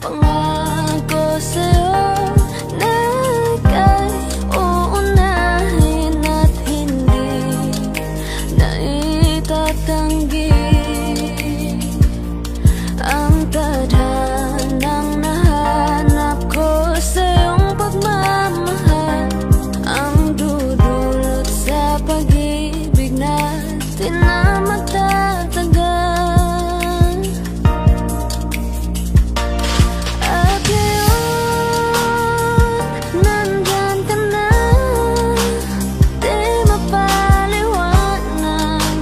Pangako sa'yo na ika'y uunahin at hindi na itatanggi ang tadhanang nahanap ko sa iyong pagmamahal, ang dudulot sa pag-ibig natin na magtatagal. At ngayon, nandyan ka na, di mapaliwanag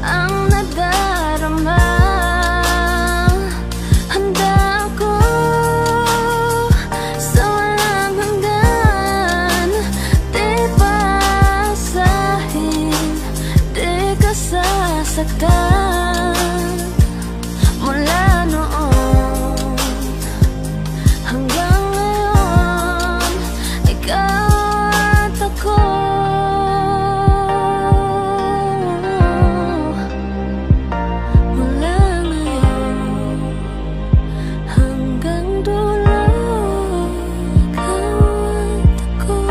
ang nadarama. Saktan mula noon hanggang ngayon, ikaw at ako. Mula ngayon hanggang dulo, ikaw at ako.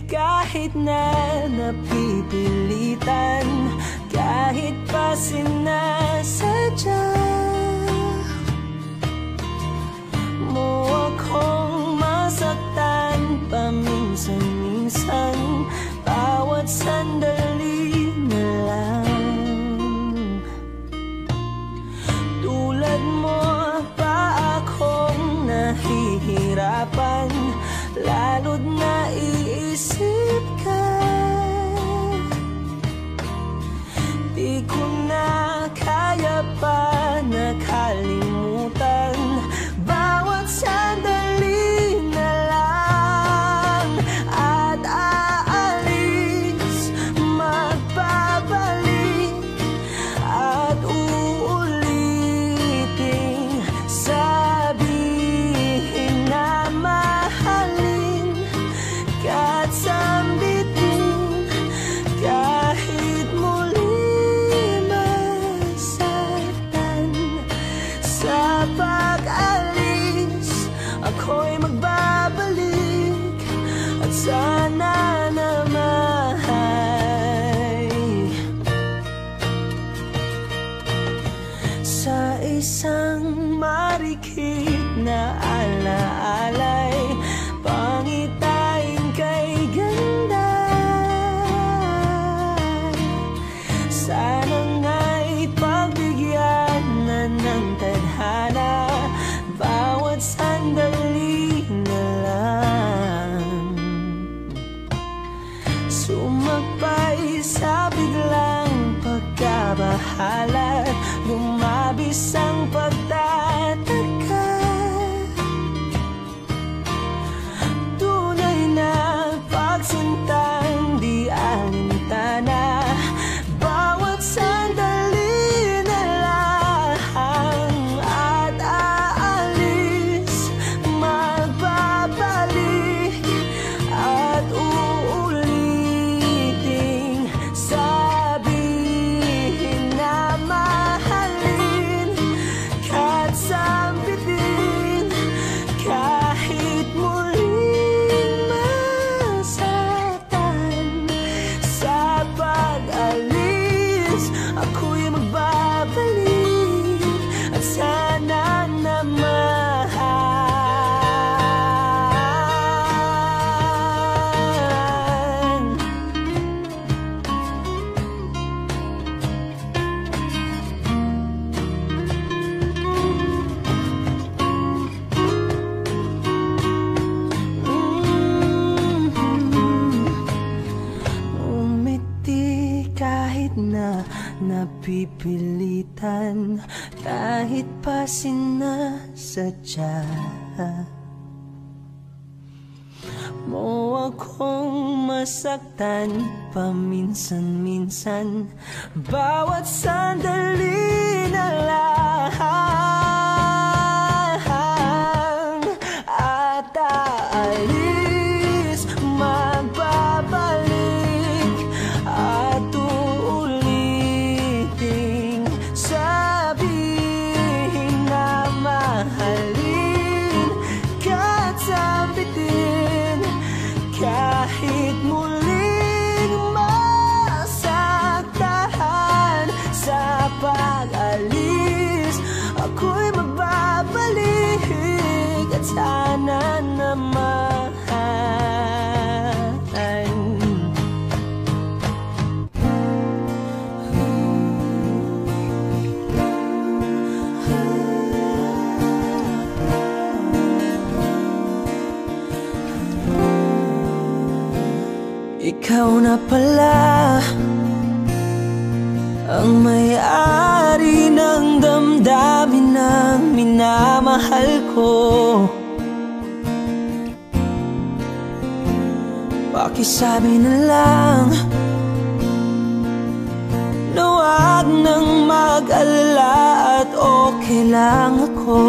Kahit na napipilitan, kahit pa sinasadya mo akong masaktan paminsan-minsan, bawat sandali na lang. Tulad mo pa akong nahihirapan, lalo't naiisip ka. Di ko na kaya pa nakalimutan bawat sandali na lang. At aalis, magbabalik at uulitin, sabihin na mahalin at sambitin kahit muli masaktan. Sa pag-alis, ako'y magbabalik at sana naman sa isang marikit na alaalay, pangitain kay ganda. Sana nga'y pagbigyan na ng tadhana bawat sandali na lang. Sumakbay sa biglang pagkabahala, lumabis ang pagtataka. Tunay na pagsintang di alintana, bawat sandali na lang. At aalis, magbabalik at uulitin, sabihin na mahalin at sambitin kahit muling masaktan. Sa pag-alis, ako'y magbabalik at sana naman kahit na napipilitan, kahit pa sinasadya mo akong masaktan paminsan-minsan, bawat sandali na lang. ako'y magbabalik at sana naman ikaw na pala ang may-ari ng damdamin ng minamahal ko. Pakisabi na lang na huwag nang mag-alala at okay lang ako.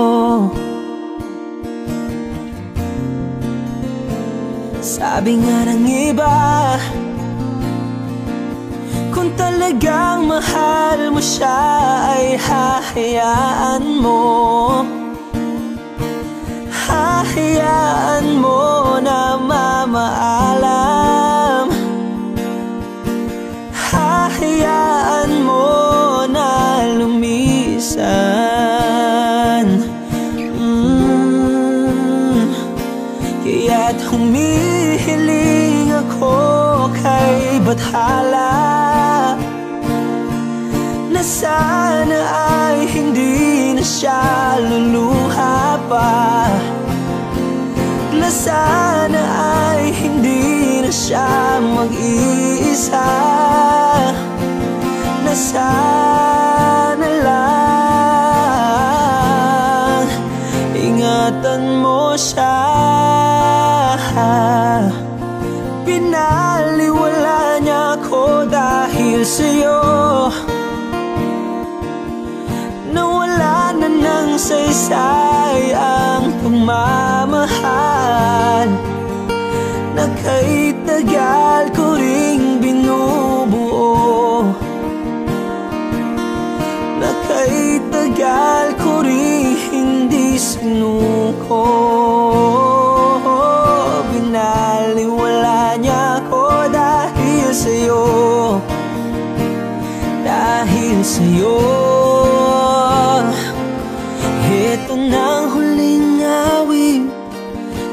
Sabi nga ng iba, kung talagang mahal mo siya ay hahayaan mo. Hahayaan mo na mamaalam. Hahayaan mo na lumisan. Kaya't humihiling ako kay Bathala na sana ay hindi na siya luluha pa, na sana ay hindi na siya mag-iisa, na sana lang ingatan mo siya. Pinaliwala niya ako dahil sa'yo, nawala na ng saysay ang pagmamahal na kay tagal ko ring binubuo, na kay tagal ko ring hindi sinuko. Binaliwala niya ako dahil sa'yo, dahil sa'yo. Ito na ang huling awit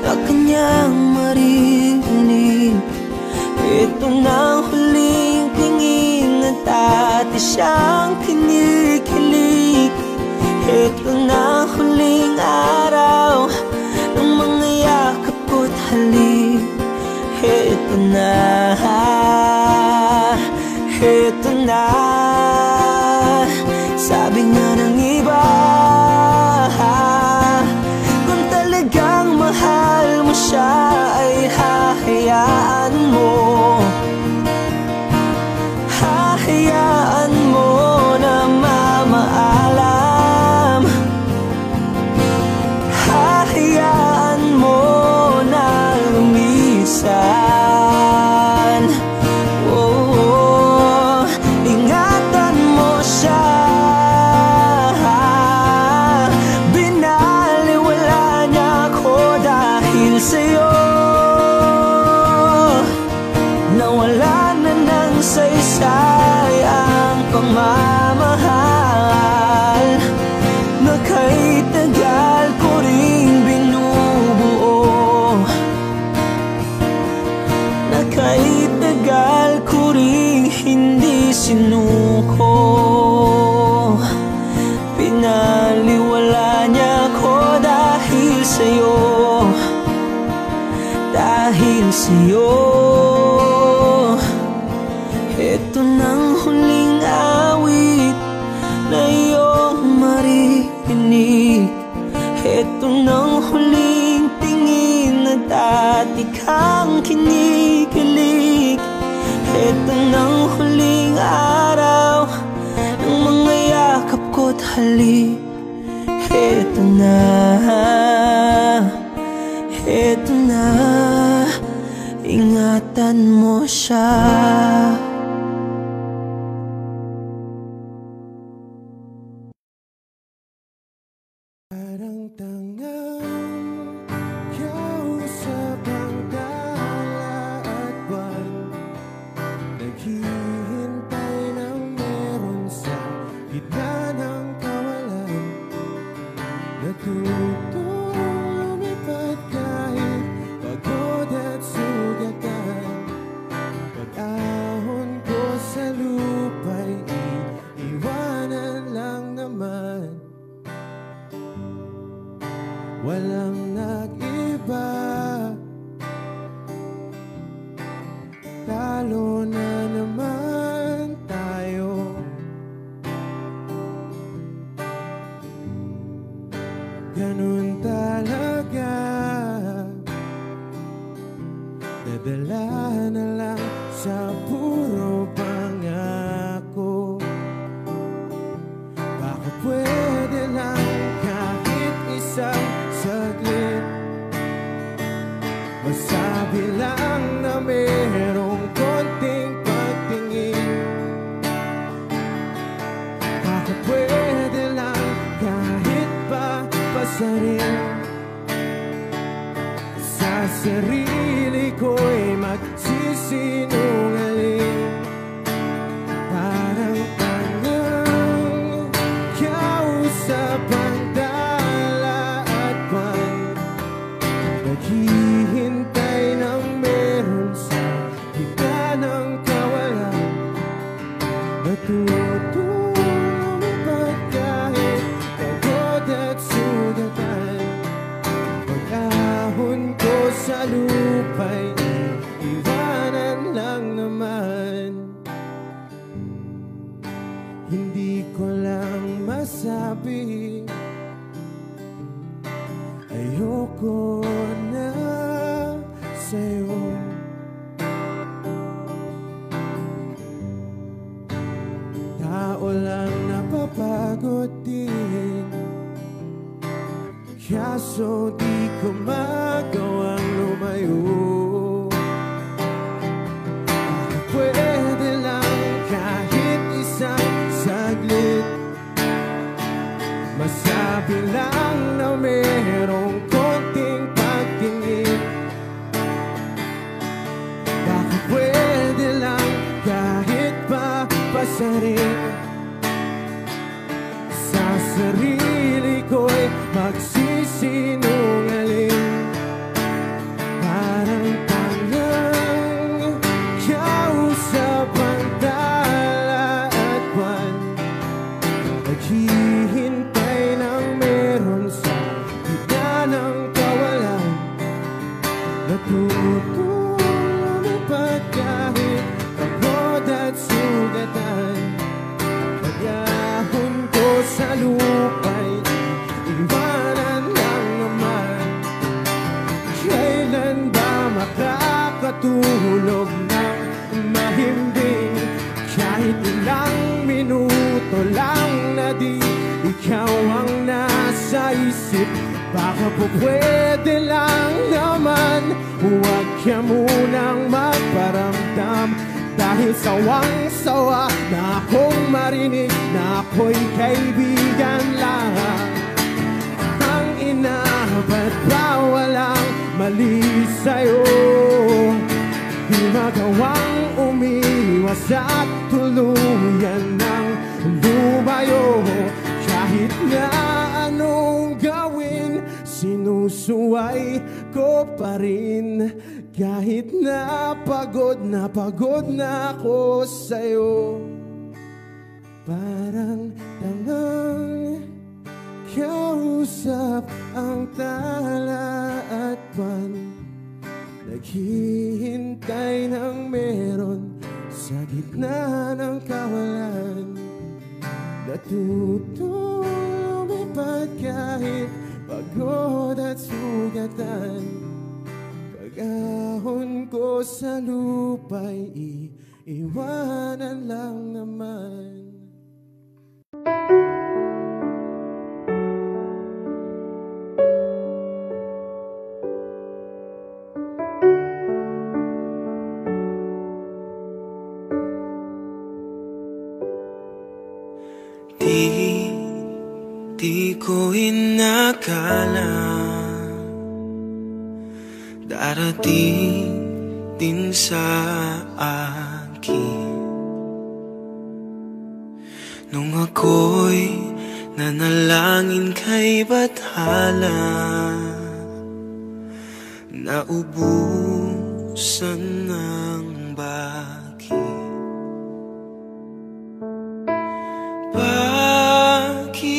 na kanyang maririnig. Ito na ang huling tingin at dati siyang kinikilig. Ito na ang huling araw ng mga yakap ko't halik. Ito na, ito na. Sabi nga ng iba, kung talagang mahal mo siya ay hahayaan mo. Hahayaan mo na mamaalam. Hahayaan mo na lumisan. Oh, ingatan mo siya. Sa'yo, nawala na ng saysay ang pagmamahal na kay tagal ko ring binubuo, na kay tagal ko ring hindi sinuko. Pinaliwala niya ko dahil sa'yo, dahil sa'yo. Ito nang huling awit na iyong maririnig. Ito nang huling tingin na dati kang kinikilig. Ito nang huling araw ng mga yakap ko't halik. Ito na, ito na, ingatan mo siya. Parang tangang kausap ang tala at buwan, naghihintay ng meron sa gitna ng kawalan. Natutong lumipad kahit pagod at sugatan. Pag-ahon ko sa lupa'y iiwanan lang naman. Walang nag-iba, talo na naman tayo. Ganun talaga, nadala na lang sa puro pangako. Baka pwede lang kahit isang saglit, masabi lang na merong konting pagtingin. Baka pwede lang kahit pa pasarin. Sa sarili ko'y magsisinungaling. Parang tangang kausap ang dala at buwan, naghihintay ng meron sa gitna ng kawalan. Natutong lumipad kahit pagod at sugatan. Pag-ahon ko sa lupa'y iwanan lang naman. Hindi ko lang masabi, ayoko na sa'yo. Tao lang napapagod din, kaso di ko magawang lumayo. Pwede lang kahit isang saglit, masabi lang na merong konting pagtingin. Baka pwede lang kahit pa pasarin. Sa sarili ko'y magsisinungaling. Parang tangang kausap ang dala at buwan, naghihintay ng meron sa gitna ng kawalan. Natutong lumipad kahit pagod at sugatan. Pag-ahon ko sa lupa'y iwanan lang naman. Kailan ba makakatulog ng mahimbing? Kahit ilang minuto lang na di ikaw ang nasa isip. Baka po pwede lang naman, huwag ka munang magparamdam. Dahil sawang-sawa na akong marinig na ako'y kaibigan lang. Ang ina, ba't ba walang mali sa'yo? Di magawang umiwas at tuluyan ng lumayo. Kahit na anong gawin, sinusuway ko pa rin. Kahit na pagod na ako sa'yo. Parang tangang kausap ang tala at buwan, naghihintay ng meron sa gitna ng kawalan. Natutong lumipad kahit pagod at sugatan. Pag-ahon ko sa lupa'y iiwanan lang naman. Di ko inakala darating din sa akin nung ako'y nanalangin kay Bathala na ubusan ng baki. Bakit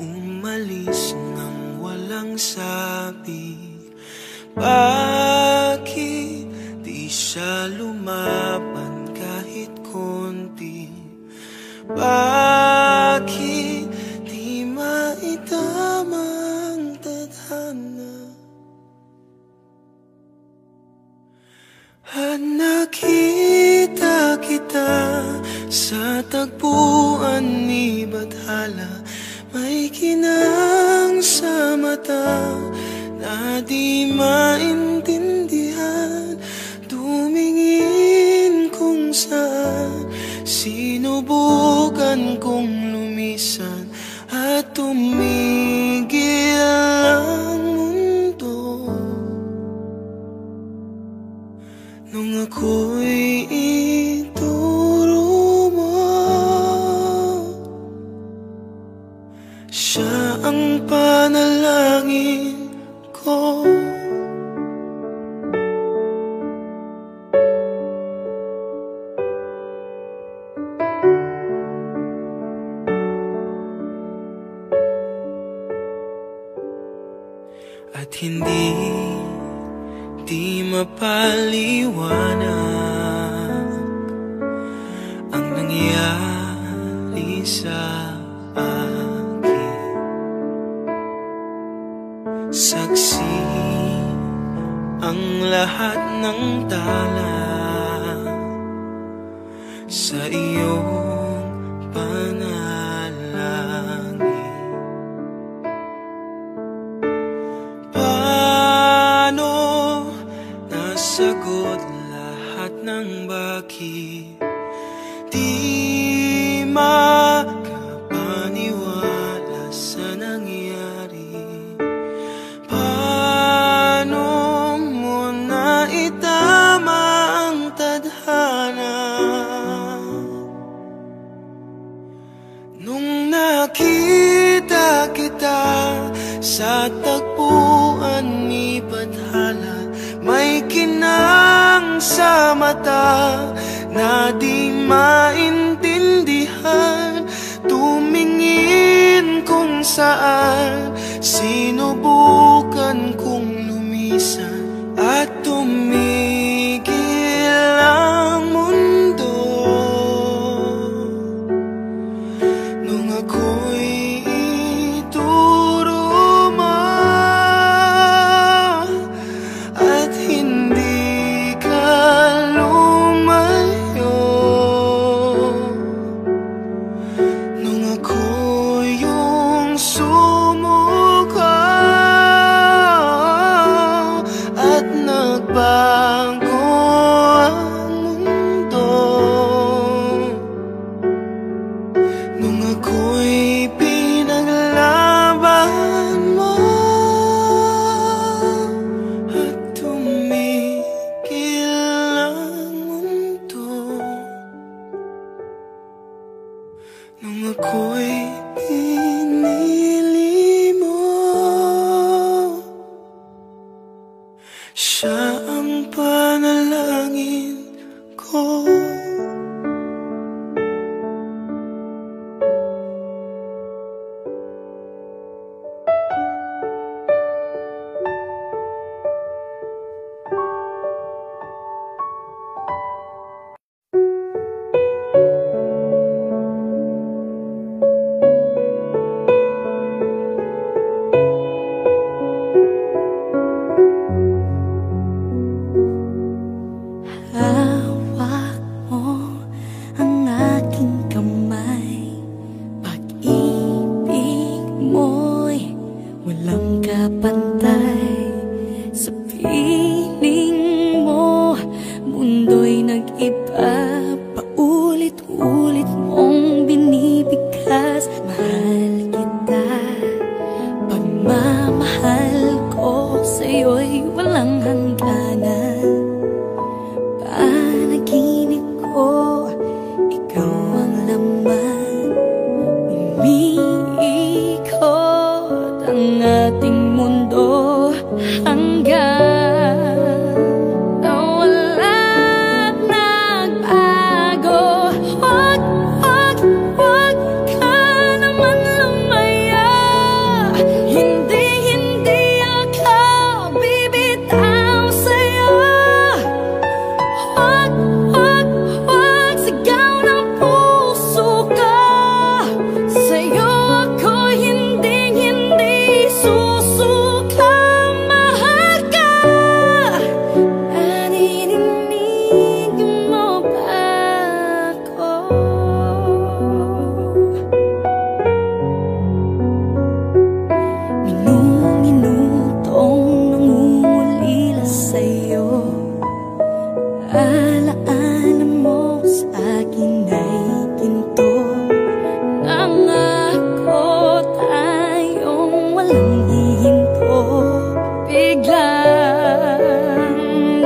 umalis nang walang sabi? Bakit di siya lumaban kahit konti? Bakit di maitamang tadhana? At nakita kita sa tagpuan ni Bathala, may kinang sa mata na di maintindihan. Tumingin kung saan, sinubukan kong lumisan at tumigil ang mundo. Nung ako'y ituro mo, siya ang panalangin ko. At hindi mapaliwanag ang nangyari sa akin. Saksi ang lahat ng tala sa iyong panalangin. Paano nasagot lahat ng bakit? Di makapaniwala sa nangyari. Paano mo naitama ang tadhana? Nung nakita kita sa tagpuan ni Bathala, may kinang sa mata na di maintindihan. Tumingin kung saan, sinubukan kong lumisan at tumigil ang mundo. Nung ako'y ituro mo at hindi ka lumayo, nung ako yung sumuko at nagbago ang mundo, nung ako'y pinaglaban mo at tumigil ang mundo, nung ako'y pinili mo, siya ang panalangin ko. Hawak mo ang aking kamay, pag-ibig mo'y walang kapantay. Sa piling mo, mundo'y nag-iba, paulit-ulit mong binibigkas. Mahal kita, pagmamahal ko sa'yo'y walang hangganan. Panaginip ko, ikaw ang laman. ang ating mundo hanggang nawala't nagbago. Wag, wag, wag ka naman lumaya. Hindi, hindi ako bibitaw sa'yo. Wag, wag, wag, sigaw ng puso ko. Sa'yo ako hindi, hindi susuka. Mahal ka. Naririnig mo ba ako? Minu-minutong nangungulila sa'yo. Alaala mo sa akin ay ginto. Nangako tayong walang hihinto. Biglang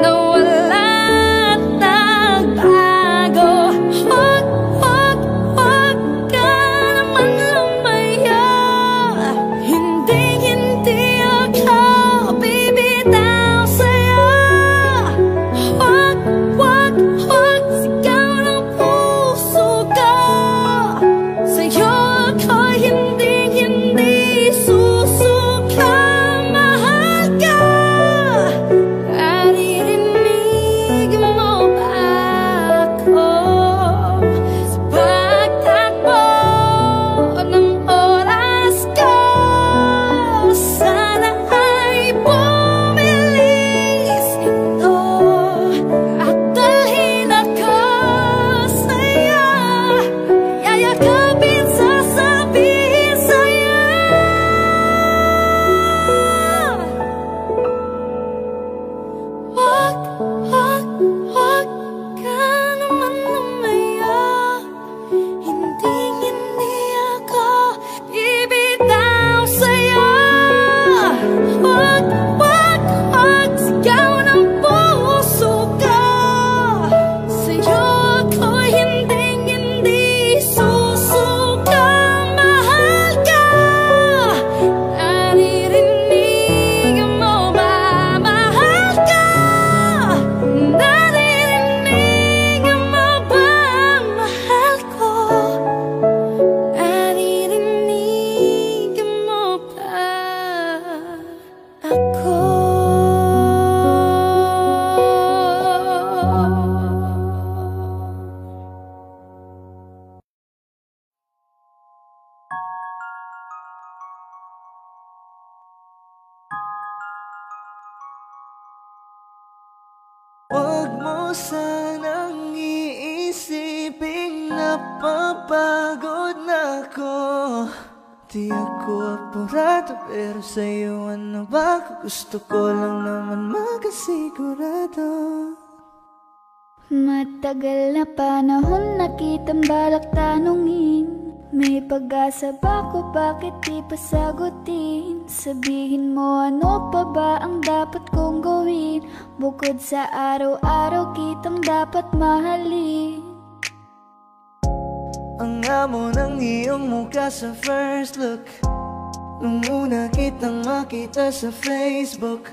nawala't nagbago. Wag, wag, wag ka naman lumaya. Hindi, hindi ako bibitaw sa'yo. Wag, wag, wag, sigaw ng puso ko. Sa'yo ako hindi, hindi susuka. Mahal ka. Naririnig mo ba ako? Sa pagtakbo ng oras ko, sana ay bumilis ito at dalhin ako sa'yo. Yayakapin, sasabihin sa'yo. Wag, wag, wag ka naman lumaya. Hindi, hindi ako bibitaw sa'yo. Wag, wag, wag, sigaw ng puso ko. Sa'yo ako hindi, hindi susuka. Mahal ka. Naririnig mo ba? Mahal ka. Naririnig mo ba? Mahal ko. Naririnig mo ba ako? Huwag mo sanang iisiping napapagod na ako. Di ako apurado, pero sa'yo ano ba? Gusto ko lang naman makasigurado. Matagal na panahon na kitang balak tanungin. May pag-asa ba ko, bakit di pa sagutin? Sabihin mo ano pa ba ang dapat kong gawin? Bukod sa araw-araw kitang dapat mahalin. Ang amo ng iyong mukha sa first look, nung una kitang makita sa Facebook.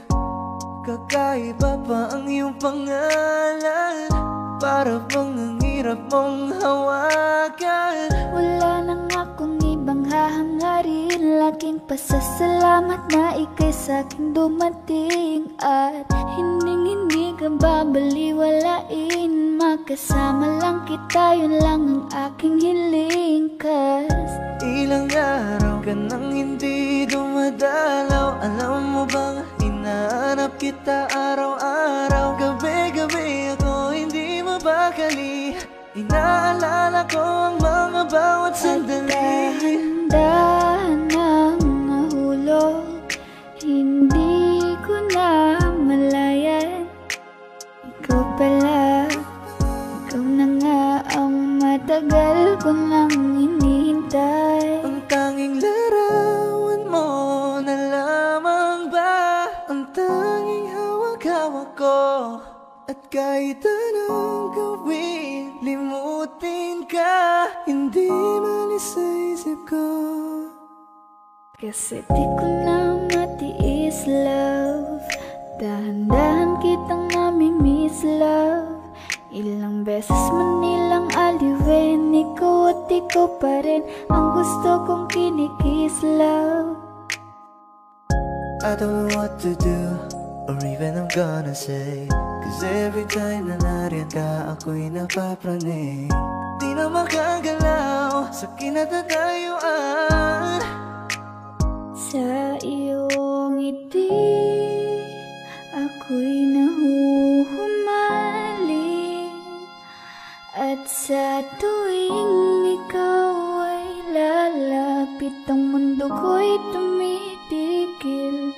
Kakaiba pa ang iyong pangalan, para bang ang hirap mong hawakan. Wala nang akong ibang hahangarin, laking pasasalamat na ika'y sa'kin dumating. At hindi ka babaliwalain, makasama lang kita, yun lang ang aking hiling. Cause ilang araw ka nang hindi dumadalaw. Alam mo bang hinahanap kita araw-araw? Gabi-gabi ako hindi mapakali, inaalala ko ang mga bawat sandali. dahan-dahan nang nahulog, hindi ko na malayan. Ikaw pala, ikaw na nga ang matagal ko nang hinihintay. Ang tanging larawan mo na lamang ba ang tanging hawak-hawak ko? At kahit anong gawin, limutin ka, hindi malis sa isip ko. Kasi di ko na matiis, love. Dahan-dahan kitang nami-miss, love. Ilang beses man nilang aliwin, ikaw at ikaw pa rin ang gusto kong kinikis, love. I don't know what to do, or even I'm gonna say, cause every time na nariyan ka, ako'y napapraning. Di na makagalaw sa kinatatayuan. Sa iyong ngiti, ako'y nahuhumaling. At sa tuwing ikaw ay lalapit, ang mundo ko'y tumitigil.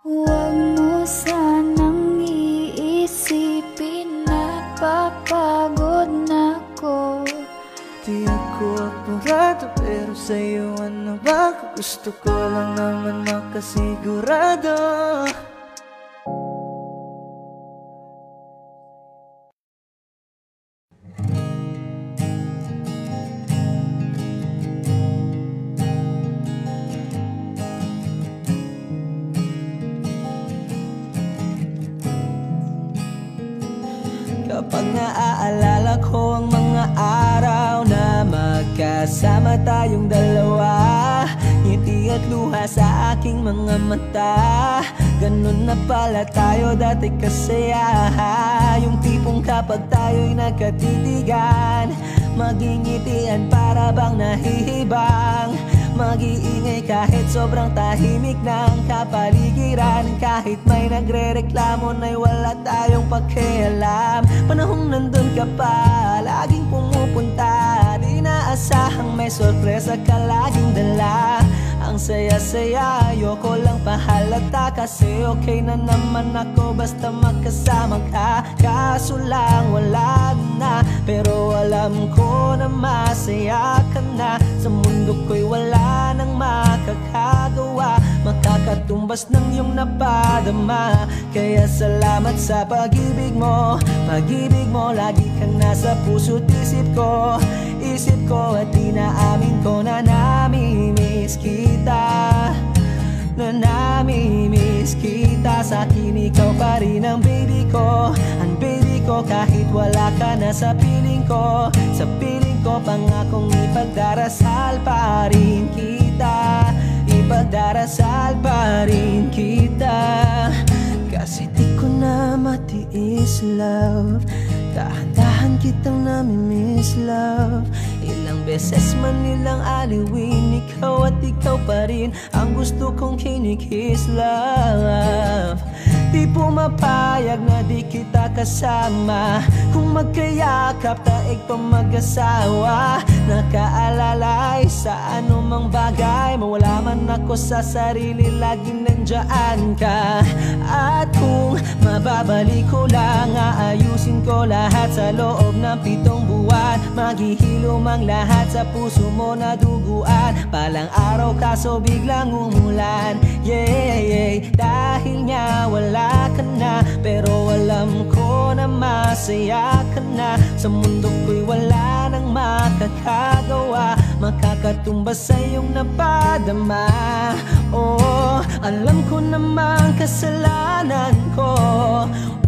Huwag mo sanang iisipin na papagod na ako. Di ako apurado, pero sa'yo ano ba? Gusto ko lang naman makasigurado. Kapag naaalala ko ang mga araw na magkasama tayong dalawa, ngiti at luha sa aking mga mata. Ganun na pala tayo dati kasaya. Yung tipong kapag tayo'y nagkatitigan, magingitian para bang nahihibang. Mag-iingay kahit sobrang tahimik ng kapaligiran. Kahit may nagre-reklamo na'y wala tayong pakialam. Panahong nandun ka pa, laging pumupunta. Di naasahang may sorpresa ka laging dala. Ang saya-saya, ayoko lang pahalata. Kasi okay na naman ako basta magkasama ka. Kaso lang wala na, pero alam ko na masaya ka na. Sa mundo ko'y wala nang makakagawa, makakatumbas ng iyong napadama. Kaya salamat sa pag-ibig mo. Pag-ibig mo, lagi kang nasa puso't isip ko. Isip ko at inaamin ko na nami-miss kita. Na nami-miss kita. Sa'kin ikaw pa rin ang baby ko. Ang baby ko kahit wala ka na sa piling ko. Sa piling ko pangakong ipagdarasal pa rin kita. Ipagdarasal pa rin kita. Kasi di ko na matiis, love. Dahan-dahan kitang nami-miss, love. Ilang beses man nilang aliwin, ikaw at ikaw pa rin ang gusto kong kinikis, love. Di pumapayag na di kita kasama. Kung magkayakap taig pa mag-asawa. Nakaalalay sa anumang bagay. Mawala man ako sa sarili, laging nandiyan ka. At kung mababalik ko lang, aayusin ko lahat sa loob ng 7 buwan. Maghihilom ang lahat sa puso mo na duguan. Palang araw kaso biglang umulan. Yeah, yeah. Dahil nga wala ka na, pero alam ko na masaya ka na. Sa mundo ko'y wala nang makakagawa, makakatumbas sa iyong napadama. Oh, alam ko namang kasalanan ko.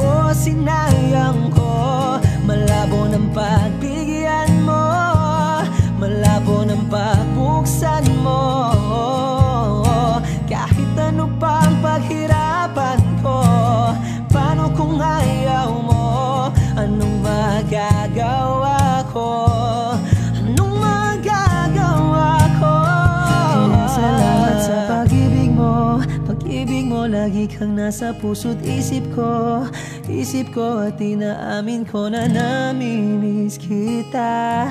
Oh, sinayang ko. Malabo ng pagbigyan mo, malabo ng pagbuksan mo. Kahit ano pang paghirapan ko, paano kung ayaw mo? Anong magagawa ko? Anong magagawa ko? Kaya salamat sa pag-ibig mo. Pag-ibig mo, lagi kang nasa puso't isip ko. Isip ko at inaamin ko na nami-miss kita.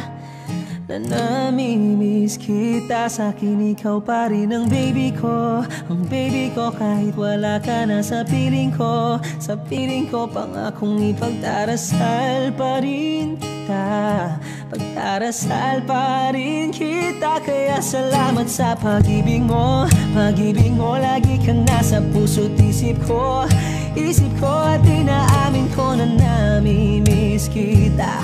Na nami-miss kita. Sa'kin ikaw pa rin ang baby ko. Ang baby ko kahit wala ka na sa piling ko. Sa piling ko pangakong ipagdarasal pa rin kita. Pagdarasal pa rin kita. Kaya salamat sa pag-ibig mo. Pag-ibig mo, lagi kang nasa puso't isip ko. Isip ko at inaamin ko na nami-miss kita.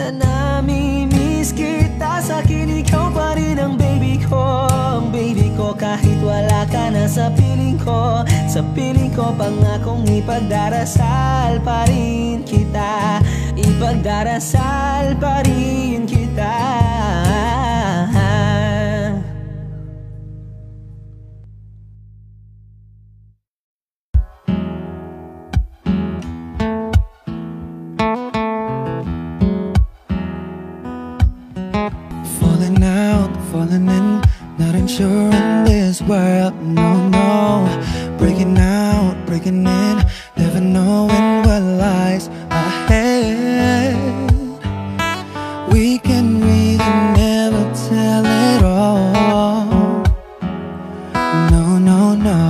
na nami-miss kita. Sa'kin ikaw pa rin ang baby ko, ang baby ko. Kahit wala ka na sa piling ko, sa piling ko pangakong ipagdarasal pa rin kita, ipagdarasal pa rin kita. Falling out, falling in, not unsure in this world, no, no. Breaking out, breaking in, never knowing what lies ahead. We can really never tell it all, no, no, no.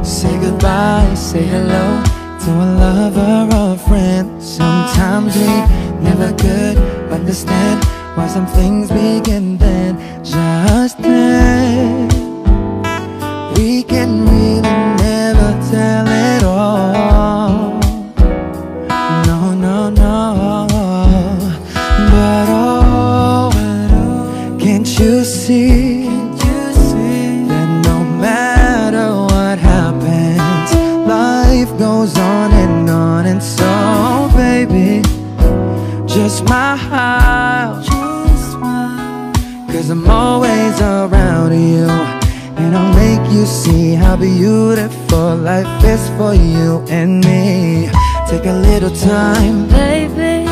Say goodbye, say hello to a lover or a friend. Sometimes we never could understand why some things begin then, just then. We can really never tell it all, no, no, no. But oh, can't you see that no matter what happens, life goes on, and so baby, just smile, cause I'm always around you, and I'll make you see how beautiful life is for you and me. Take a little time, baby,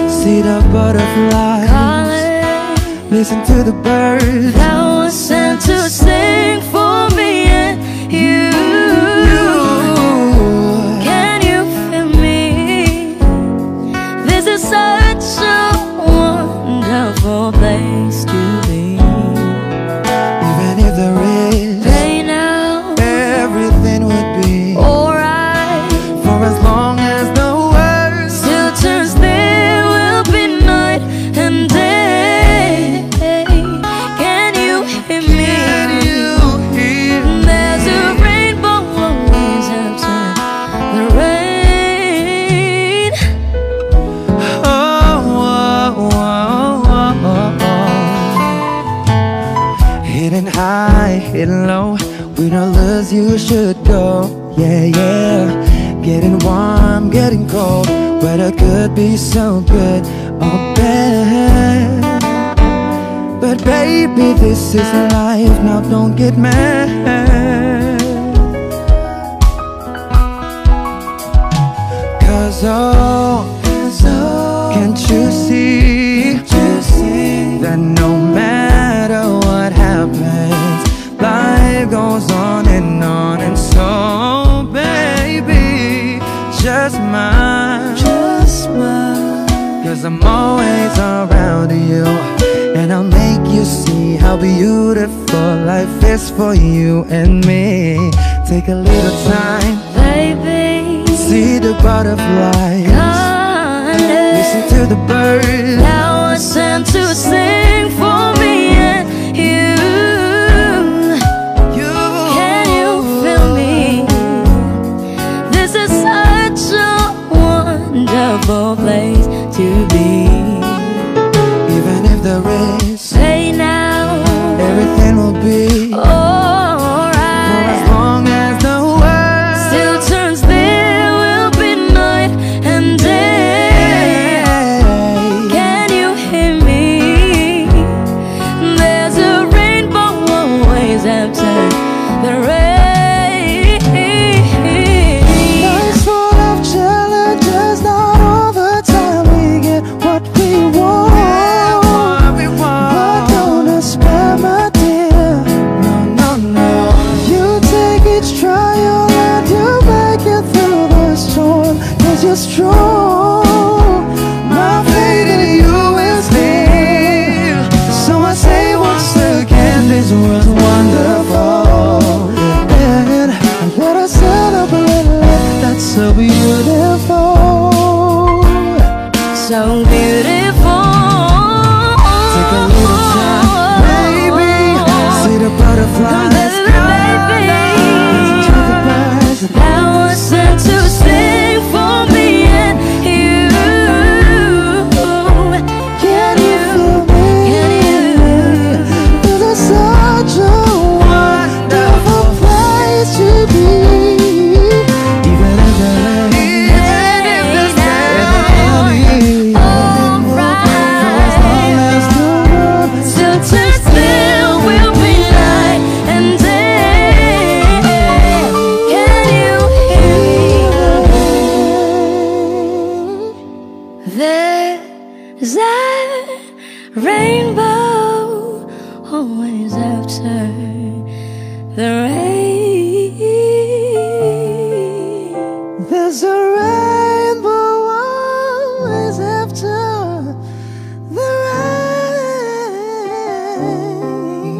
see the butterflies, calling, listen to the birds that was sent to sing for me and you. Can you feel me? This is such a wonderful place to be. Even if there is Hey now, everything would be alright. for as long as the world Still turns, there will be night and day. Can you hear me? can you hear? There's a rainbow always after the rain. Hidden high, hidden low, we don't lose, you should go. Yeah, yeah, getting warm, getting cold, weather could be so good or bad. But baby, this is life, now don't get mad. Cause oh, can't you see that no matter what happens, life goes on, and so baby, just smile, cause I'm always around you, and I'll make you see how beautiful life is for you and me. Take a little time, Baby, see the butterflies, listen to the birds that was sent to sing for me and you. Can you feel me? This is such a wonderful place to be. Even if there is Say now, everything will be for alright. as long as the world Still turns, there will be night and day. Can you hear me? There's a rainbow always after the rain. Life's full of challenges, not all the time we get what we want. But don't despair, my dear. No, no, no. You take each trial and you make it through the storm, cause you're strong. My faith in you is near. So I say once again, this world's wonderful. And I wanna celebrate life that's so beautiful. So beautiful. Take a little time, baby, see the butterflies, Baby, listen to the birds. that was sent to sing for me and you. such a wonderful place to be. Even if the rain, alright. Still turns still will be night and day. Can you hear me? There's a rainbow always after the rain. There's a rainbow always after the rain.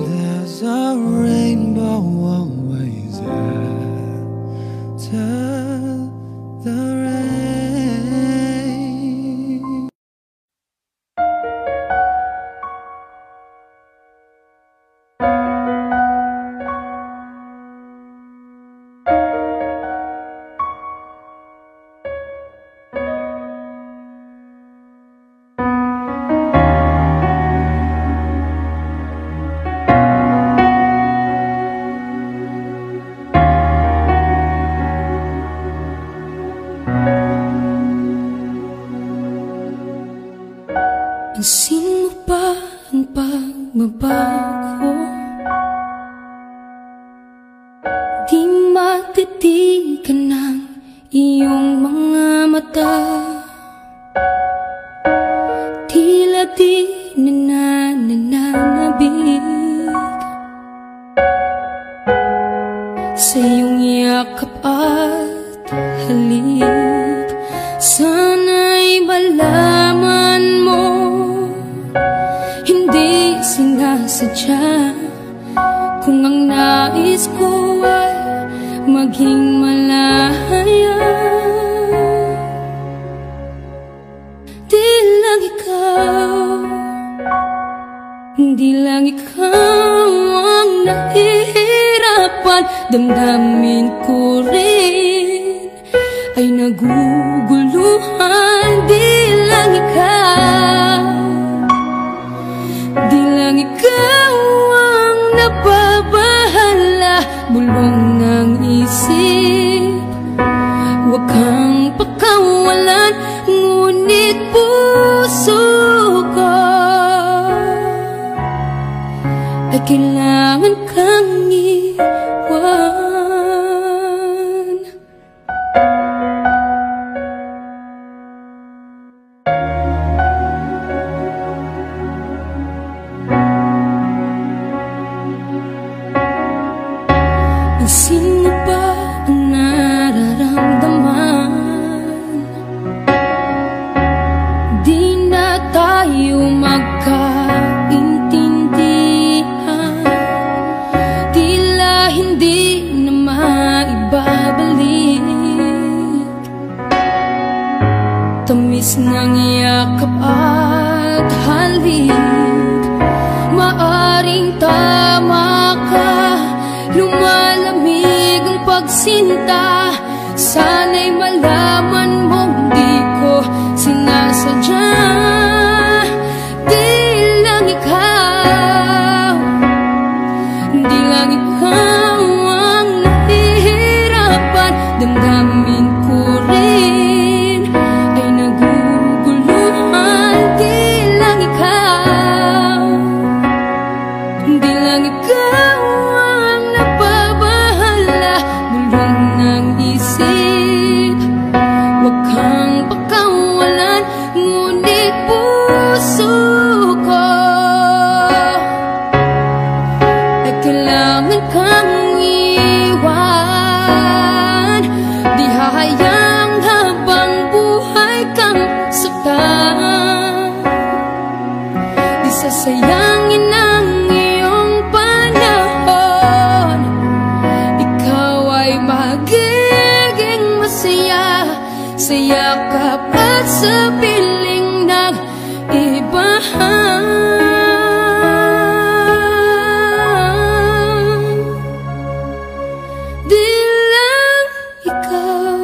There's a rainbow always after the rain. Pansin mo ba ang pagbabago? Di matitigan ng iyong mga mata. Tila di nananabig sa iyong yakap at halik. Sana'y malaman mo, hindi sinasadya. Kung ang nais ko ay maging malaya, di lang ikaw, di lang ikaw ang nahihirapan. Damdamin ko rin ay naguguluhan. Di lang ikaw, di lang ikaw ang nababahala. Bulong ng isip, huwag kang pakawalan. Ngunit puso ko ay kailangan kang iwan. Sino ba ang nararamdaman? Di na tayo magkaintindihan. Tila hindi na maibabalik. Tamis ng yakap at halik. Maaring tama ka, lumalamig ang pagsinta. Sana'y malaman mong di ko sinasadya. Di lang ikaw, di lang ikaw ang nahihirapan. Damdamin ko rin ay naguguluhan. Di lang ikaw, di lang ikaw ang nababahala. Bulong ng isip, huwag kang pakawalan. Ngunit puso ko ay kailangan kang iwan. Di hahayang habang buhay kang saktan. Di sasayangin ang iyong panahon. Ikaw ay magiging masaya sa yakap at sa piling ng iba. Di lang ikaw,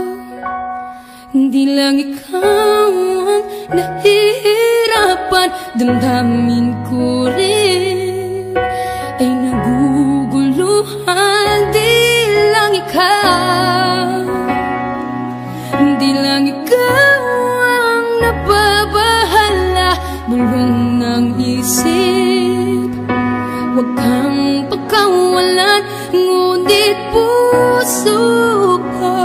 di lang ikaw ang nahihirapan. Damdamin ko kawalan, ngunit puso ko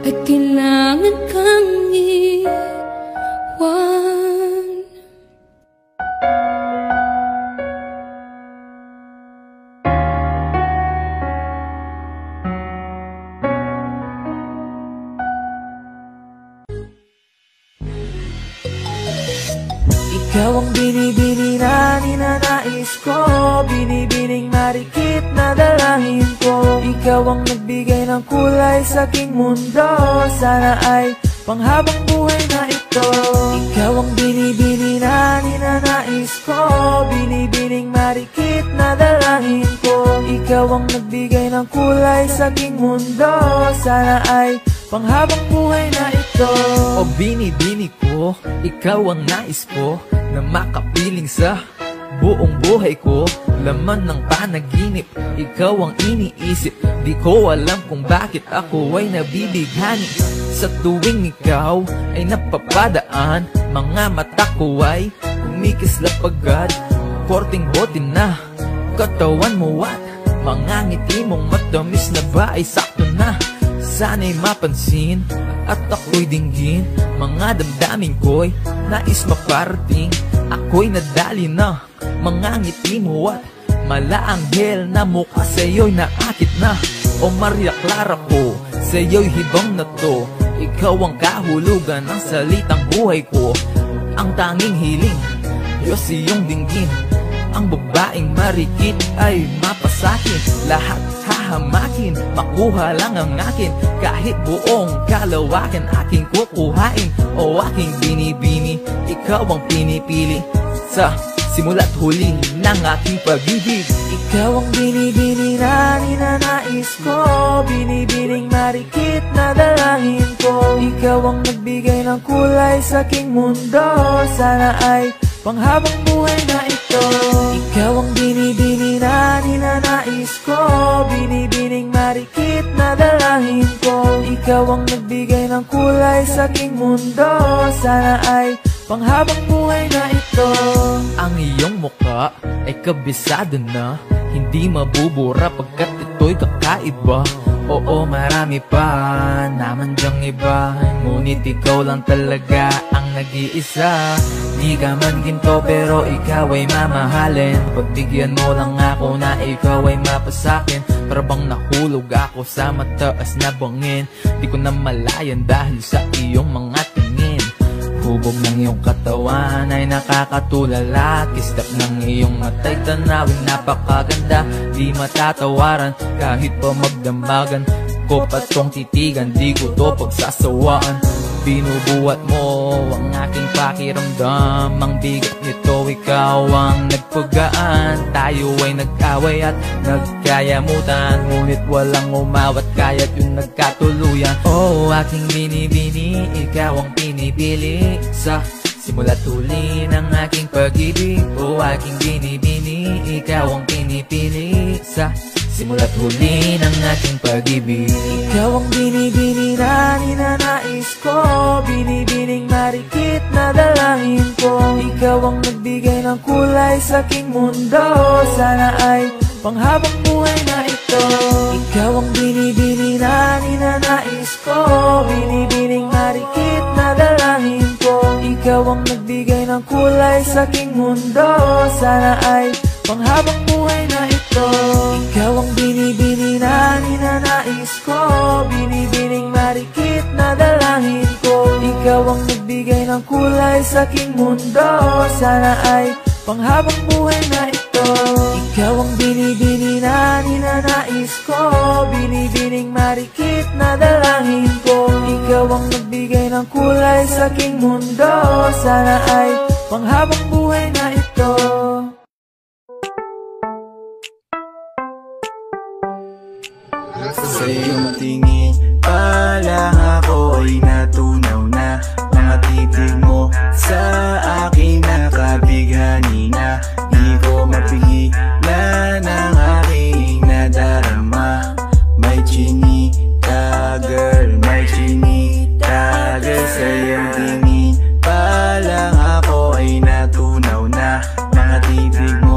ay kailangan kang iwan. Ikaw ang binibini na ninanais ko, binibining marikit na dalangin ko. Ikaw ang nagbigay ng kulay sa aking mundo, sana ay panghabang buhay na ito. Ikaw ang binibini na ninanais ko, binibining marikit na dalangin ko. Ikaw ang nagbigay ng kulay sa aking mundo, sana ay panghabang buhay na ito. O binibini ko, ikaw ang nais ko na makapiling sa buong buhay ko. Laman ng panaginip, ikaw ang iniisip. Di ko alam kung bakit ako ay nabibighani. Sa tuwing ikaw ay napapadaan, mga mata ko ay kumikislap agad. Korting bote na katawan mo at mga ngiti mong matamis na ba ay sakto na. Sana'y mapansin at ako'y dinggin, mga damdamin ko'y nais maparating. Ako'y nadali na mga ngiti mo at malaanghel na mukha sa'yo'y naakit na. O Maria Clara ko, sa'yo'y hibang na to. Ikaw ang kahulugan ng salitang buhay ko. Ang tanging hiling, Diyos iyong dinggin. Ang babaeng marikit ay mapasakin. Lahat hahamakin, makuha lang ang akin. Kahit buong kalawakan aking kukuhain. O aking binibini, ikaw ang pinipili. Sa simula't huli ng aking pag-ibig. Ikaw ang binibini na ninanais ko, binibining marikit na dalangin ko. Ikaw ang nagbigay ng kulay sa aking mundo, sana ay panghabang buhay na ito. Ikaw ang binibini na ninanais ko, binibining marikit na dalangin ko. Ikaw ang nagbigay ng kulay sa aking mundo, sana ay panghabang buhay na ito. Ang iyong mukha ay kabisado na, hindi mabubura pagkat ito'y kakaiba. Oo, marami pa naman dyang iba, ngunit ikaw lang talaga ang nag-iisa. Di ka man ginto pero ikaw ay mamahalin. Pagbigyan mo lang ako na ikaw ay mapasakin. Para bang nahulog ako sa mataas na bangin. Di ko na malayan dahil sa iyong mga tingin. Hubog ng iyong katawan ay nakakatulala. Kislap ng iyong matay tanawin napakaganda. Di matatawaran kahit pa magdamagan ko pa tong titigan, di ko to pagsasawaan. Binubuhat mo ang aking pakiramdam. Ang bigat nito, ikaw ang nagpagaan. Tayo ay nag-away at nagkayamutan, ngunit walang umawat kaya't yung nagkatuluyan. Oh, aking binibini, ikaw ang pinipili. Sa simula't huli ng aking pag-ibig. Oh, aking binibini, ikaw ang pinipili. Sa simula't huli ng aking pag-ibig. Ikaw ang binibini na ninanais ko, binibining marikit na dalangin ko. Ikaw ang nagbigay ng kulay sa aking mundo, sana ay panghabang buhay na ito. Ikaw ang binibini na ninanais ko, binibining marikit na dalangin ko. Ikaw ang nagbigay ng kulay sa aking mundo, sana ay panghabang buhay na ito. Ikaw ang binibini na ninanais ko, binibining marikit na dalangin ko. Ikaw ang nagbigay ng kulay sa aking mundo, sana ay panghabang buhay na ito. Ikaw ang binibini na ninanais ko, binibining marikit na dalangin ko. Ikaw ang nagbigay ng kulay sa aking mundo, sana ay panghabang buhay na ito. Sa iyong tingin pa lang ako ay natunaw na. Mga titig mo sa akin nakabighani na. Di ko mapigilan ang aking nadarama. May chinita girl, may chinita girl. Sa iyong tingin pa lang ako ay natunaw na. Mga titig mo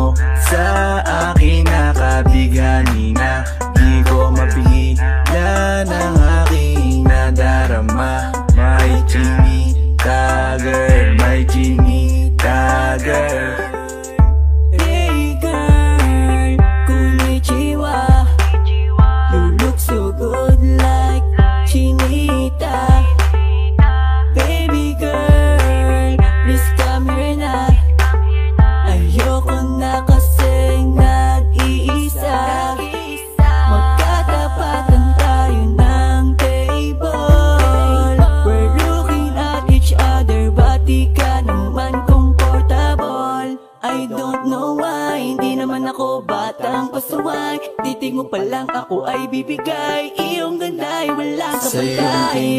know why. Hindi naman ako batang pasaway. Titig mo pa lang ako ay bibigay. Iyong ganda'y walang kapatay.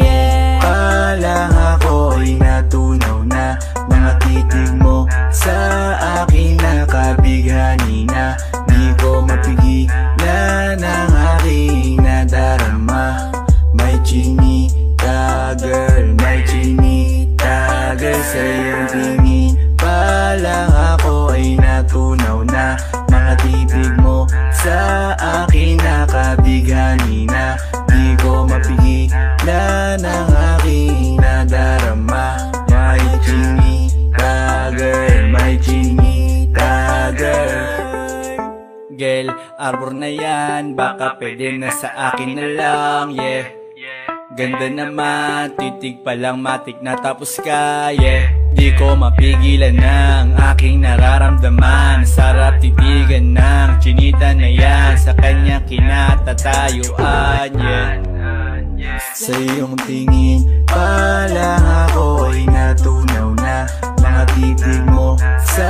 Palang ako'y natunaw na. Mga titig mo sa akin nakabighani na. Di ko mapigilan ang aking nadarama. May chinita girl, may chinita girl. Sa iyong tingin palang ako ay natunaw na. Mga titig mo sa akin nakabighani na. Di ko mapigilan ang aking nadarama. May chinita girl, may chinita girl. Girl, arbor na yan, baka pwede na sa akin na lang, yeah. Ganda naman, titig pa lang matik na tapos ka, yeah. Di ko mapigilan ng aking nararamdaman. Sarap titigan ng chinita na yan. Sa kanya kinatatayuan, yeah. Sa iyong tingin palang ako'y natunaw na. Mga titig mo sa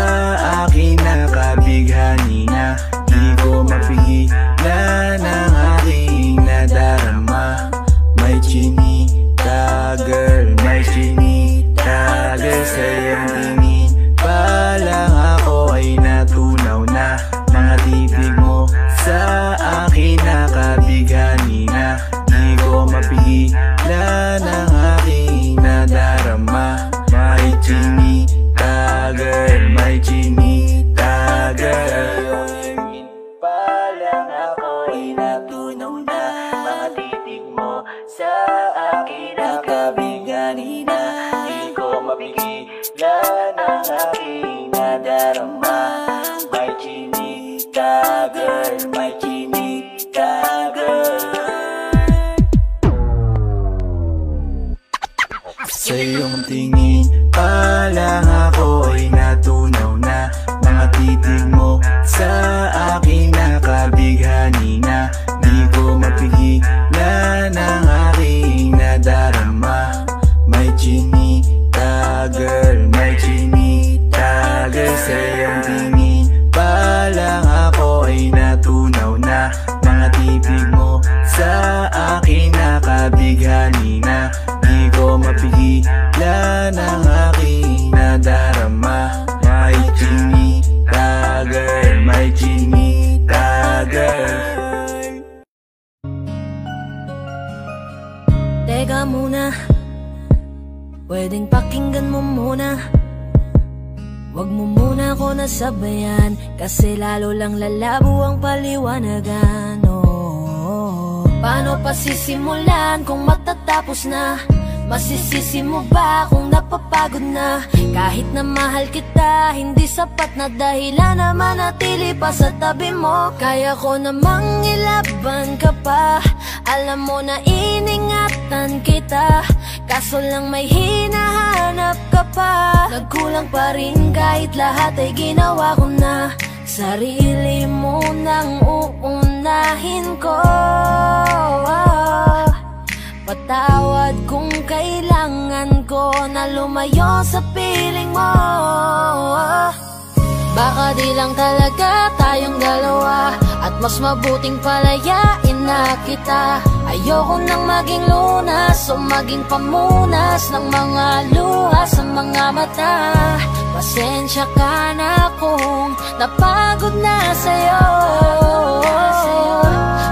akin nakabighani na. Di ko mapigilan ang aking nadarama. May chinita girl, may chinita girl. Sa iyong tingin palang ako ay natunaw na. Mga titig mo sa akin nakabighani na. Di ko mapigilan ang aking nadarama. May chinita girl, may chinita girl. Palang ako'y natunaw na. Mga titig mo sa akin nakabighani na. Di ko mapigilan ang aking nadarama. May chinita girl, may chinita girl. Sa iyong tingin palang ako'y natunaw na. Mga titig mo sa akin nakabighani na. Di ko mapigilan ang aking nadarama. May chinita girl, may chinita girl. Sa iyong tingin palang ako'y natunaw na. Mga titig mo sa akin nakabighani na. Di ko mapigilan ang aking nadarama. May chinita girl, may chinita girl. Teka muna, pwedeng pakinggan mo muna. Wag mo muna ako nasabayan, kasi lalo lang lalabo ang paliwanagan. Oh, paano pa sisimulan kung matatapos na? Masisisi mo ba kung napapagod na? Kahit na mahal kita, hindi sapat na dahilan na manatili pa sa tabi mo. Kaya ko namang ilaban ka pa. Alam mo na iningatan kita, kaso lang may hinahanap ka pa. Nagkulang pa rin kahit lahat ay ginawa ko na. Sarili mo nang uunahin ko. Patawad kung kailangan ko na lumayo sa piling mo. Baka di lang talaga tayong dalawa, at mas mabuting palayain na kita. Ayoko nang maging lunas o maging pamunas ng mga luha sa mga mata. Pasensya ka na kung napagod na sa'yo.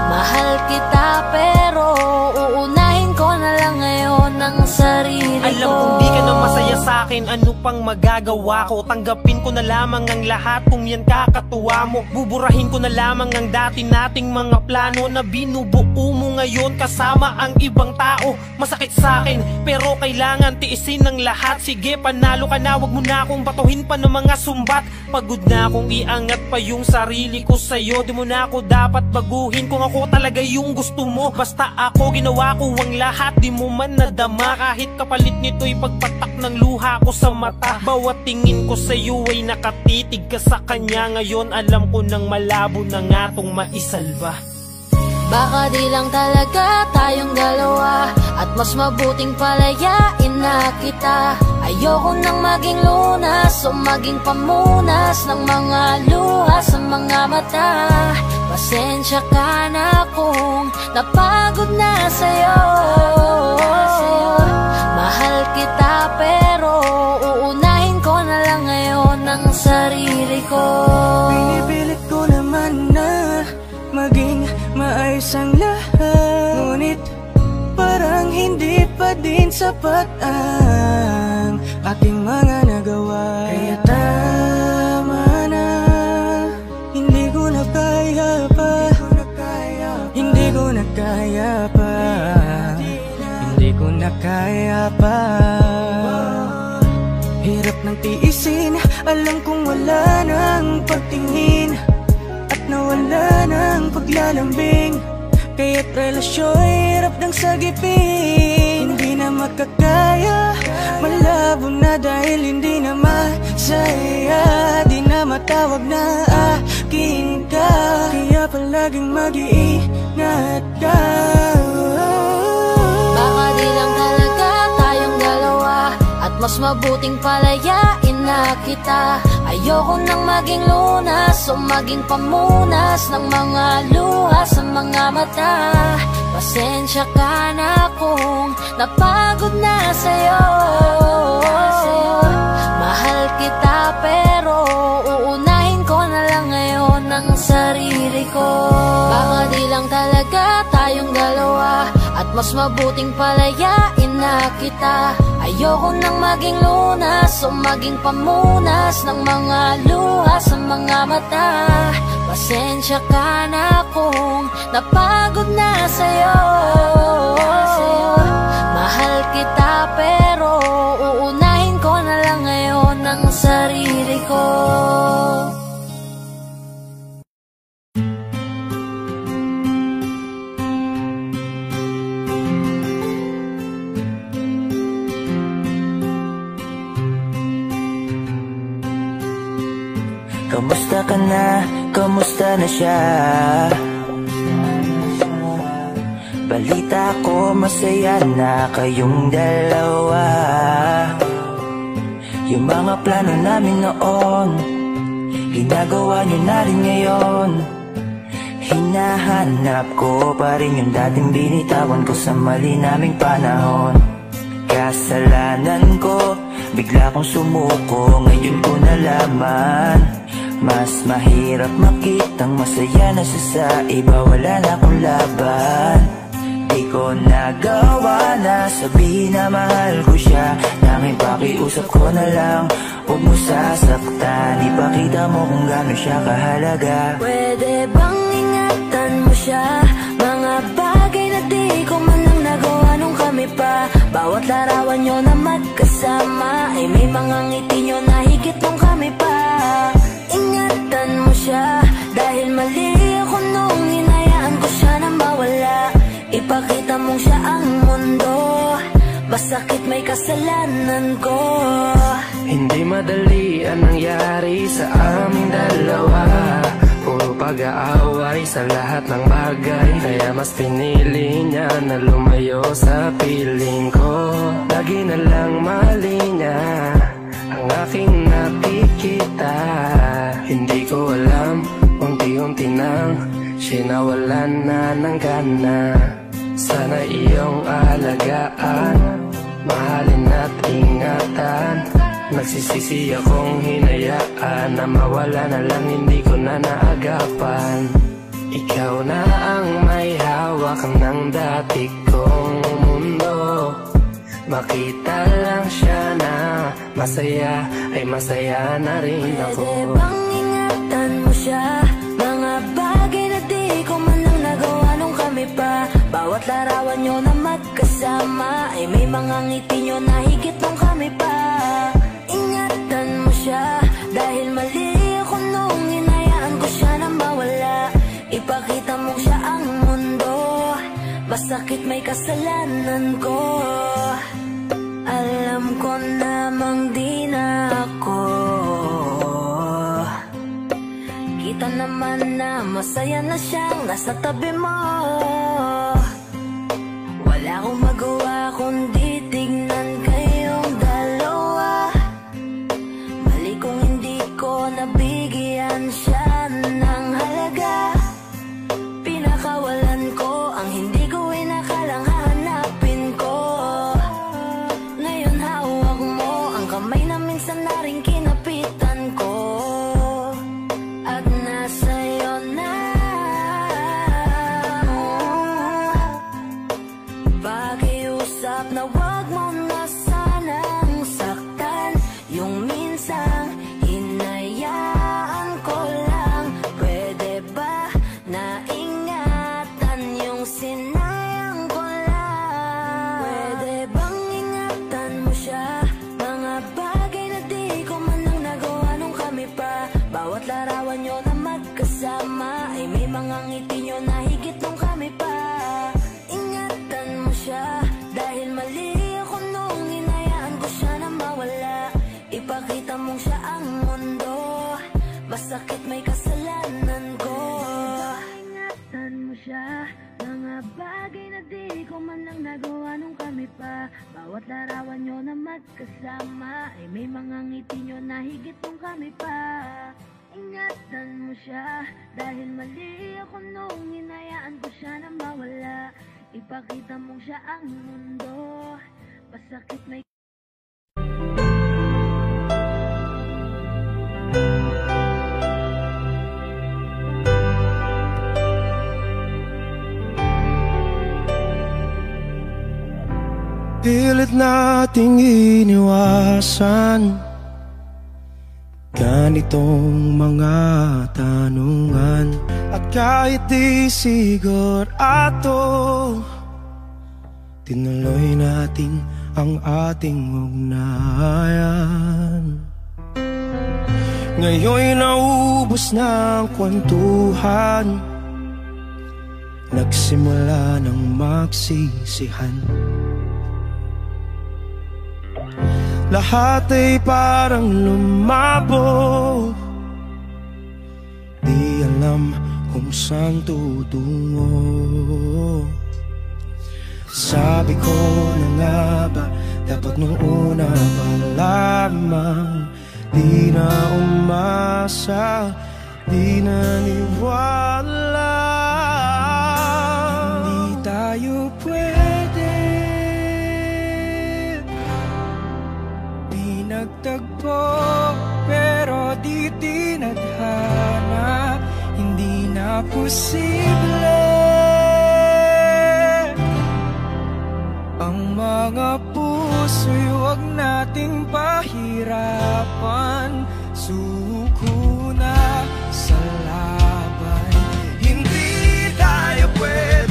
Mahal kita pero uunahin ko na lang ngayon ang sarili ko. Alam kong di ka na masaya sa'kin, ano pang magagawa ko? Tanggapin ko na lamang ang lahat kung yan kakatuwa mo. Buburahin ko na lamang ang dati nating mga plano na binubuo mo ngayon kasama ang ibang tao. Masakit sa'kin pero kailangan tiisin ng lahat. Sige, panalo ka na, wag mo na akong batuhin pa ng mga sumbat. Pagod na akong iangat pa yung sarili ko sa'yo. Di mo na ako dapat baguhin kung ako talaga yung gusto mo. Basta ako, ginawa ko ang lahat, di mo man nadama. Kahit kapalit nito'y pagpatak ng luha ko sa mata. Bawat tingin ko sa'yo ay nakatitig ka sa kanya. Ngayon alam ko nang malabo na nga tong maisalba. Baka di lang talaga tayong dalawa, at mas mabuting palayain na kita. Ayoko nang maging lunas o maging pamunas ng mga luha sa mga mata. Pasensya ka na kung napagod na sa'yo. Mahal kita pero uunahin ko na lang ngayon ang sarili ko. Pinipilit ko naman na maging maayos ang lahat, ngunit parang hindi pa din sapat ang aking mga nagawa. Kaya tama na, hindi ko na kaya pa, hindi ko na kaya pa, hindi ko na kaya pa. Hirap ng tiisin, alam kong wala nang pagtingin at nawala ng paglalambing. Kaya't relasyo'y hirap ng sagipin. Hindi na makakaya, malabo na dahil hindi na masaya. Di na matawag na akin ka, kaya palaging mag-iingat ka. Baka di lang talaga tayong dalawa, at mas mabuting palayain na kita. Ayoko nang maging lunas o maging pamunas ng mga luha sa mga mata. Pasensya ka na kung napagod na sa'yo. Mahal kita pero uunahin ko na lang ngayon ang sarili ko. Baka di lang talaga tayong dalawa, at mas mabuting palayain na kita. Ayoko nang maging lunas o maging pamunas ng mga luha sa mga mata. Pasensya ka na kung napagod na sa'yo. Mahal kita pero uunahin ko na lang ngayon ang sarili ko. Kamusta ka na? Kamusta na siya? Balita ko masaya na kayong dalawa. Yung mga plano namin noon, ginagawa nyo na rin ngayon. Hinahanap ko pa rin yung dating binitawan ko sa mali naming panahon. Kasalanan ko, bigla kong sumuko, ngayon ko nalaman. Mas mahirap makitang masaya na siya sa iba, wala na akong laban. Di ko nagawa na sabihin na mahal ko siya, tanging pakiusap ko na lang, huwag mo sasaktan. Ipakita mo kung gaano siya kahalaga. Pwede bang ingatan mo siya? Mga bagay na di ko man lang nagawa nung kami pa. Bawat larawan nyo na magkasama ay may mga ngiti nyo na higit nung kami pa. Ingatan mo siya dahil mali ako nung hinayaan ko siya na mawala. Ipakita mong siya ang mundo, masakit may kasalanan ko. Hindi madali ang nangyari sa aming dalawa. Puro pag-aaway sa lahat ng bagay, kaya mas pinili niya na lumayo sa piling ko. Lagi na lang mali niya ang aking nakikita. Hindi ko alam, unti-unti nang sinawalan na ng gana. Sana iyong alagaan, mahalin at ingatan. Nagsisisi akong hinayaan na mawala na lang, hindi ko na naagapan. Ikaw na ang may hawak ng dati kong mundo. Makita lang siya na masaya, ay masaya na rin ako. Pwede bang ingatan mo siya? Mga bagay na di ko man lang nagawa nung kami pa. Bawat larawan nyo na magkasama ay may mga ngiti nyo na higit nung kami pa. Ingatan mo siya dahil mali ako nung hinayaan ko siya na mawala. Ipakita mo siya ang mundo, masakit may kasalanan ko. Alam ko namang di na ako Kita naman na masaya na siyang nasa tabi mo. Wala akong magawa kundi tignan kayong dalawa. Mali kung hindi ko nabigyan siya ng halaga. Pinakawalan ko ang hindi ko inakalang hahanapin ko. Ngayon hawak mo ang kamay na minsan na rin kinapitan ko. At nasa'yo na pakiusap na wag mo na sanang saktan. Yung minsang hinayaan ko lang. Pwede ba na ingatan yung sinayang ko lang? Pwede bang ingatan mo siya? Mga bagay na di ko man lang nagawa nung kami pa. Bawat larawan nyo na magkasama ay may mga ngiti nyo na higit nung kami pa. Ingatan mo siya dahil mali ako nung hinayaan ko siya na mawala. Ipakita mong siya ang mundo, masakit may kasalanan ko. Ingatan mo siya, mga bagay na di ko man lang nagawa nung kami pa. Bawat larawan nyo na magkasama ay may mga ngiti nyo na higit nung kami pa. Ingatan mo siya dahil mali ako nung hinayaan ko siya na mawala. Ipakita mong siya ang mundo, masakit may pilit nating iniwasan ganitong mga tanungan. At kahit di sigurado, tinuloy natin ang ating ugnayan. Ngayon'y naubos na ang kwentuhan, nagsimula ng magsisihan. Lahat ay parang lumabo, di alam kung saan tutungo. Sabi ko na nga ba, dapat nung una pa lamang. Di na umasa, di naniwala. Hindi tayo pwede pinagtagpo, pero di tinadhana. Hindi na posible ang mga puso'y huwag nating pahirapan. Suko na sa laban, hindi tayo pwede.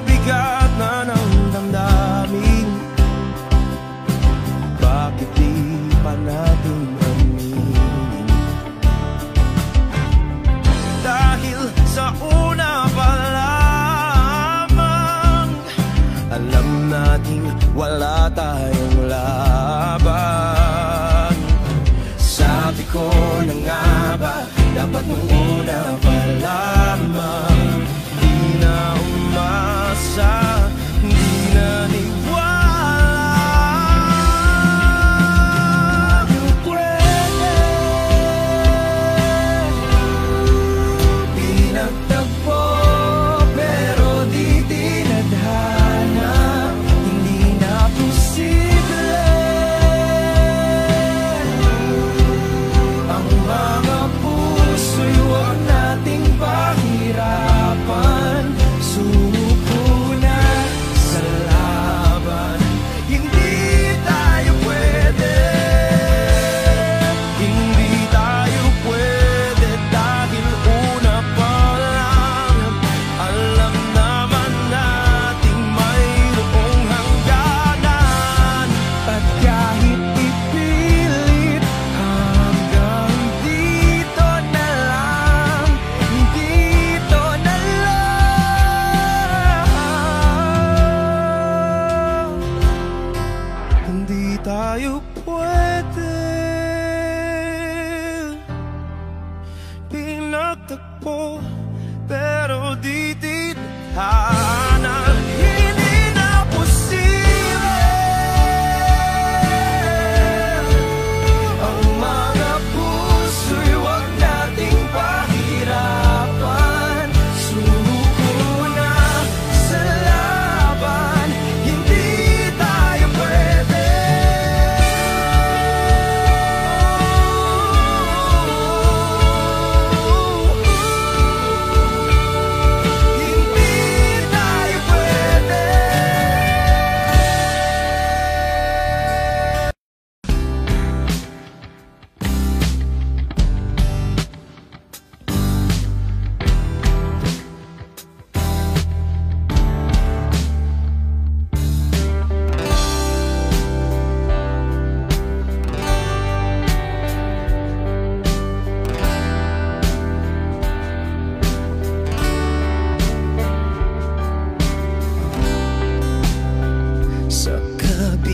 Bigat na ng damdamin, bakit di pa natin aminin? Dahil sa una pa lamang, alam nating wala tayong laban. Sabi ko na nga ba, dapat nung una pa lamang. Di na umasa, di naniwala. You pwede pinagtagpo, pero di tinadhana. Hindi na posible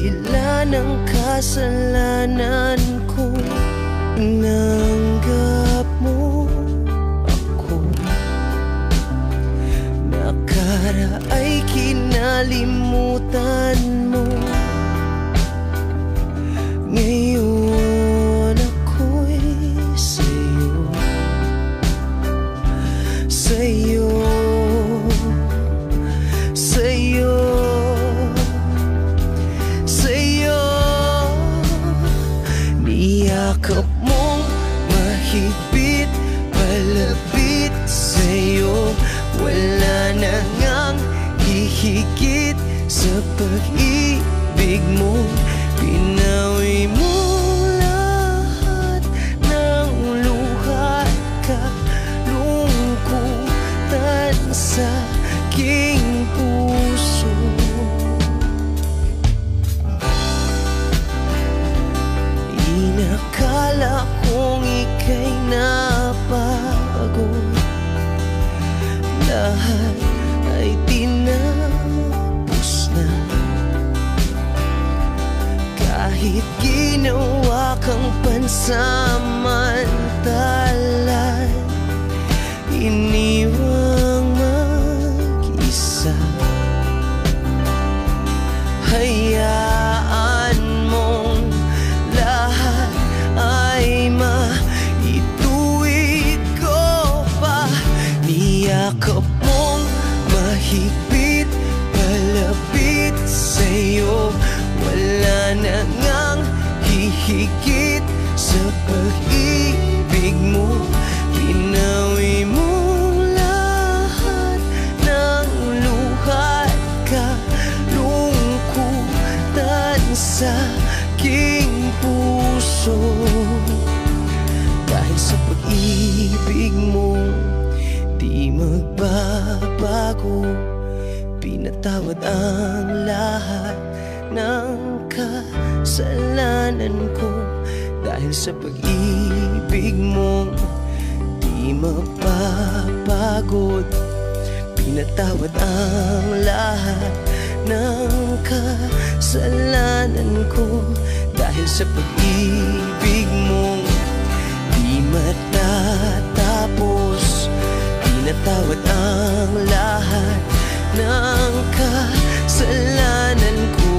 kabila ng kasalanan ko, nanggap mo ako. Nakaraay kinalimutan mo, ngayon ako'y sa'yo, sa'yo, sa'yo, sa'yo. Niyakap mong mahigpit, palapit sa'yo. Wala na ngang hihigit sa pag-ibig mo. Pinawi mo lahat ng luha at kalungkutan sa aking puso. Inakala kong ika'y napagod, lahat ay tinapos na. Kahit ginawa kang pansamantalan, iniwang mag-isa. Hayaan mong lahat ay maituwid ko pa. Niyakap mong mahigpit, palapit sa'yo. Wala na ngang hihigit sa pag-ibig mo. Pinawi mo lahat ng luha at kalungkutan sa aking puso. Dahil sa pag-ibig mo, di magbabago. Pinatawad ang lahat ng kasalanan ko. Dahil sa pag-ibig mo, di mapapagod. Pinatawad ang lahat ng kasalanan ko. Dahil sa pag-ibig mo, di matatapos. Pinatawad ang lahat ng kasalanan ko.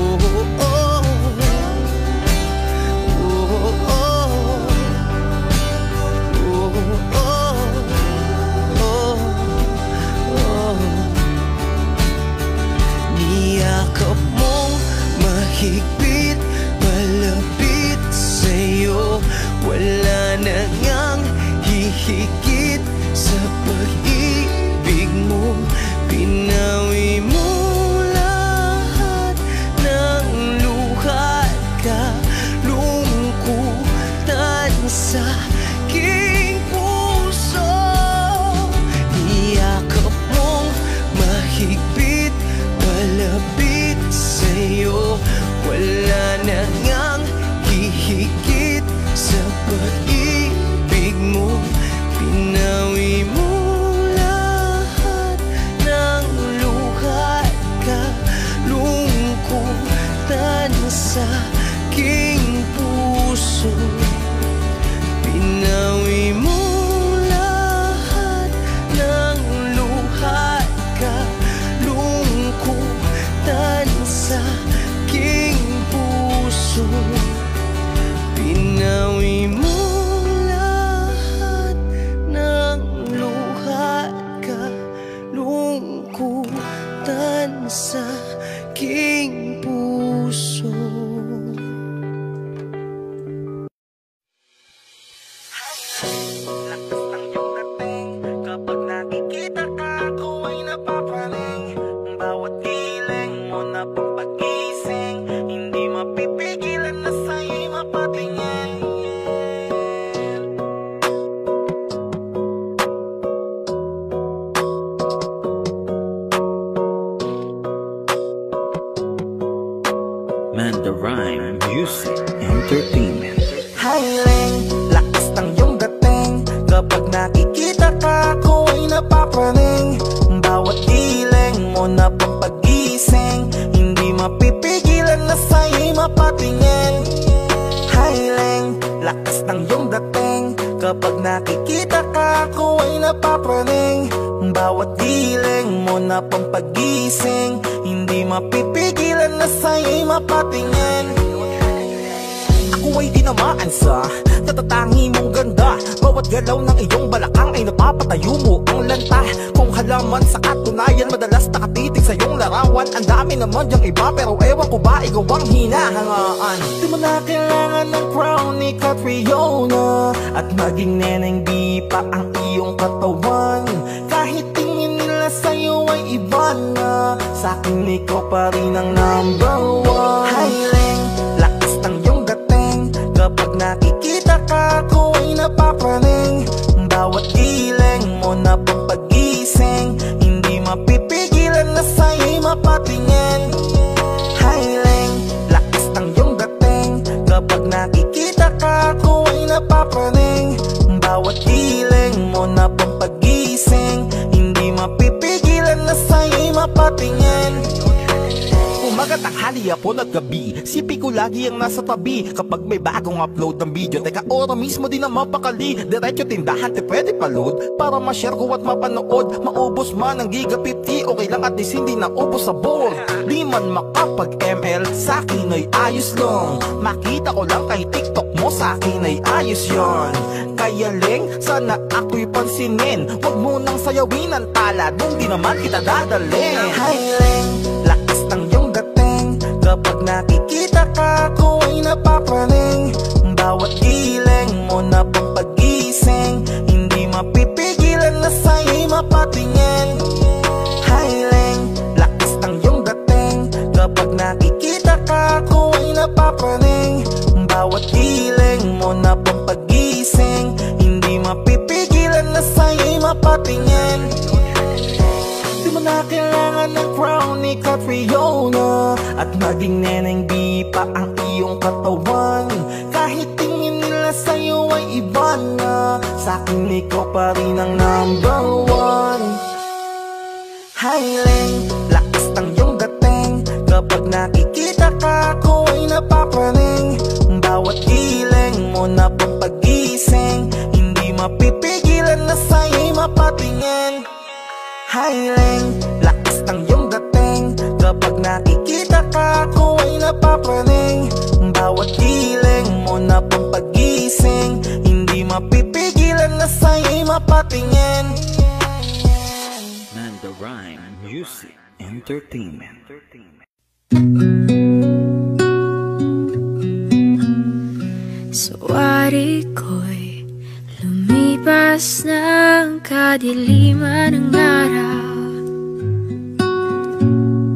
Niyakap mong mahigpit, palapit sa'yo. Wala na ngang hihigit sa pag-ibig mo. Pinawi mo lahat ng luha at kalungkutan sa aking puso. Niyakap mong mahigpit, palapit sa'yo. Wala na ngang hihigit sa pag-ibig mo. Pinawi mo lahat ng luha at kalungkutan sa aking puso. Pinawi mo lahat ng luha at kalungkutan sa aking puso. Pinawi mo lahat ng luha at kalungkutan sa aking puso. Lakas ng iyong dating, kapag nakikita ka, ako ay napapaling. Bawat hiling mo na pagpagising, hindi mapipigilan na sa'yo'y mapatingin. Man the Rhyme Music Entertainment. Hiling, lakas ng iyong dating, kapag nakikita ka, ako ay napapaling. Bawat hiling mo na pagpagising, hindi mapipigilan na sa'yo'y mapatingin. Highling, lakas ng iyong dating. Kapag nakikita ka, ako ay napapraning. Bawat giling mo na pampagising, hindi mapipigilan na sa'yo'y mapatingin. Ako ay tinamaan sa natatangi mong ganda. Bawat galaw ng iyong balakang ay napapatayo mo ang lanta. Kung halaman sa katunayan, madalas nakatitig sa iyong larawan. Ang dami naman yung iba, pero ewan ko ba ikaw ang hinahangaan. Di mo na kailangan ng crown ni Catriona, at maging neneng di pa ang iyong katawan. Kahit tingin nila sa'yo ay iba na, sa'kin ikaw pa rin ang number one. Highling, lakas ng iyong dating. Kapag nakikita ka, ako ay napapraning. Bawat giling mo na pampagising, hindi mapipigilan na sa'yo'y mapatingin. Highling, lakas ng iyong dating. Kapag nakikita ka, ako ay napapraning. Bawat giling mo na pampagising, hindi mapipigilan na sa'yo'y mapatingin. Umaga, tanghali, hapon at gabi, sipi ko lagi ang nasa tabi. Kapag may bagong upload ng video, teka ora mismo din na mapakali. Diretso tindahan, te pwede pa-load para ma-share ko at mapanood. Maubos man ang giga 50, okay lang at least hindi na ubos sa board. Di man makapag-ML, sa'kin ay ayos lang. Makita ko lang kay TikTok mo, sa'kin ay ayos yon. Kaya Leng, sana ako'y pansinin. Huwag mo nang sayawin ang tala, dun di naman kita dadalhin. Hi Leng, lakas ng iyong dating. Kapag nakikita ka, ako ay napapraning. Bawat giling mo na pampagising, hindi mapipigilan na sa'yo'y mapatingin. Highling, lakas ng iyong dating. Kapag nakikita ka, ako ay napapraning. Bawat giling mo na pampagising, hindi mapipigilan na sa'yo'y mapatingin. Di mo na kailangan ng crown ni Catriona, at maging neneng di pa ang iyong katawan. Kahit tingin nila sa'yo ay iba na, sa'kin ikaw pa rin ang number one. Highling, lakas ng iyong dating. Kapag nakikita ka, ako ay napapraning. Bawat giling mo na pampagising, hindi mapipigilan na sa'yo'y mapatingin. Highling, lakas ng iyong dating. Kapag nakikita ka, ako ay napapraning. Bawat giling mo na pampagising, hindi mapipigilan na sa'yo'y mapatingin. Manda Rhyme Music Entertainment. Sa wari ko'y lumipas ng kadiliman ng araw.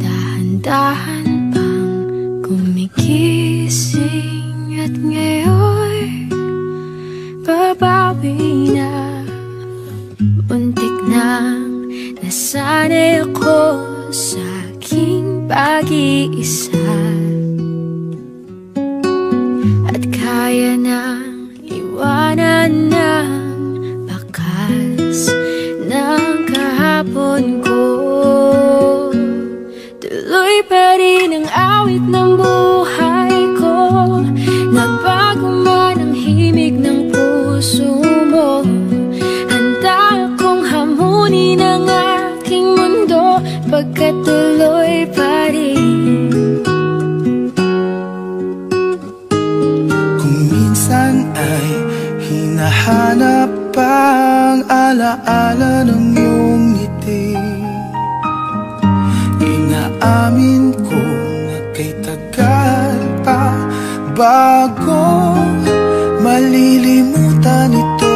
Dahan-dahan pang gumigising, at ngayon babawi na. Muntik nang nasanay ako sa aking pag-iisa, at kaya nang iwanan ng bakas ng kahapon ko. Tuloy pa rin ang awit ng buhay ko, nagbago man ang himig ng puso mo. Handa akong hamunin ang aking mundo, pagkat tuloy pa rin. Kung minsan ay hinahanap ang alaala ng iyong ngiti, inaamin ko na kay tagal pa bago malilimutan ito.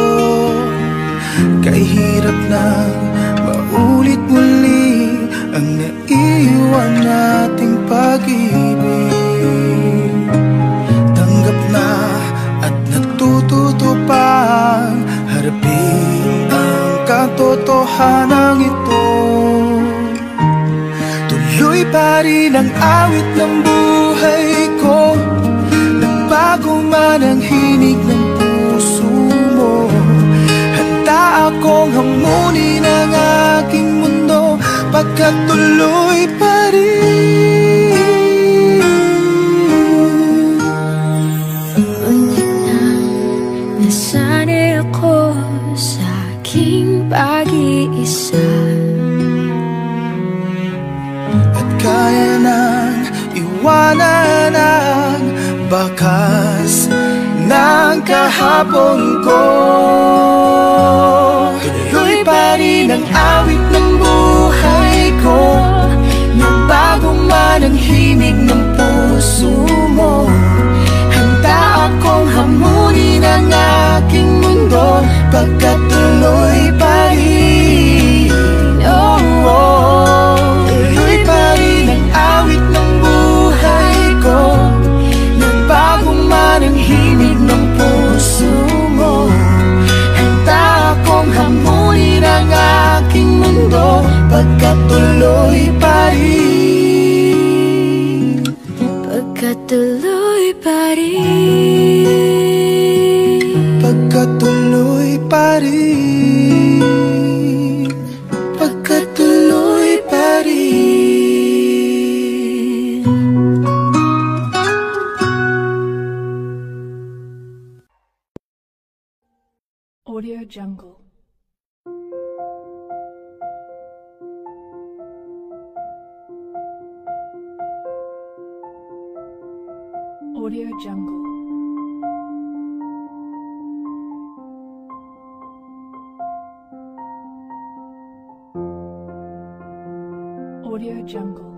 Kay hirap nang maulit muli ang naiwan nating pag-ibig. Tanggap na at natututo pang harapin ang katotohanan ito. Tuloy pa rin ang awit ng buhay ko, nagbago man ang hinig ng puso mo. Handa akong hamunin ang aking mundo, pagkat tuloy pa rin. wakas ng kahapon ko. Tuloy pa rin ang awit ng buhay ko, nagbago man ang himig ng puso mo. Handa akong hamunin ang aking mundo, pagkat tuloy pa rin. Oh, oh. Tuloy pa rin ang awit ng buhay ko, nagbago man ang himig ng puso mo. Handa akong hamunin ang aking mundo, pagkat tuloy pa rin. Pagkat tuloy pa rin. Pagkat tuloy pa rin. Pagkat tuloy pa rin. Audio Jungle. Audio Jungle. Audio Jungle.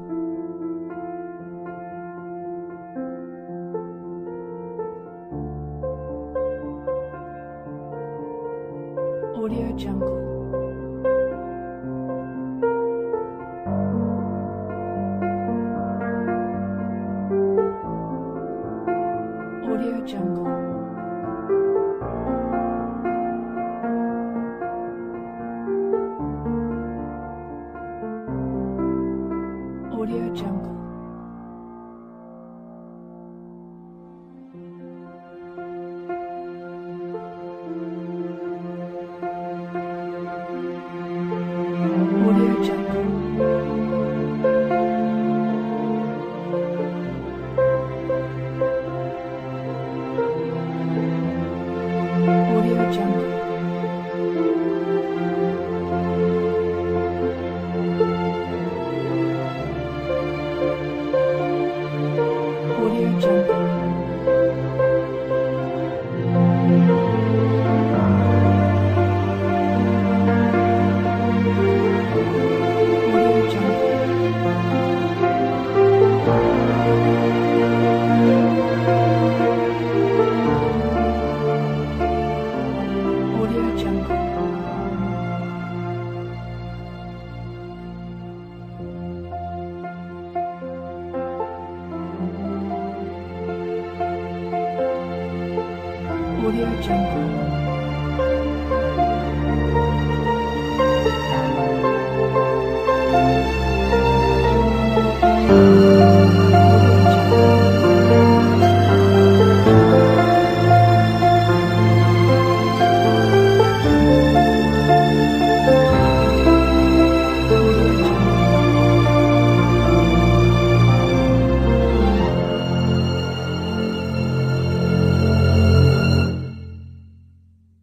Audio Jungle. Audio Jungle. Audio Jungle. Audio Jungle. Audio Jungle. Audio Jungle. Audio Jungle. Audio Jungle. Audio Jungle.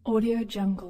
Audio Jungle.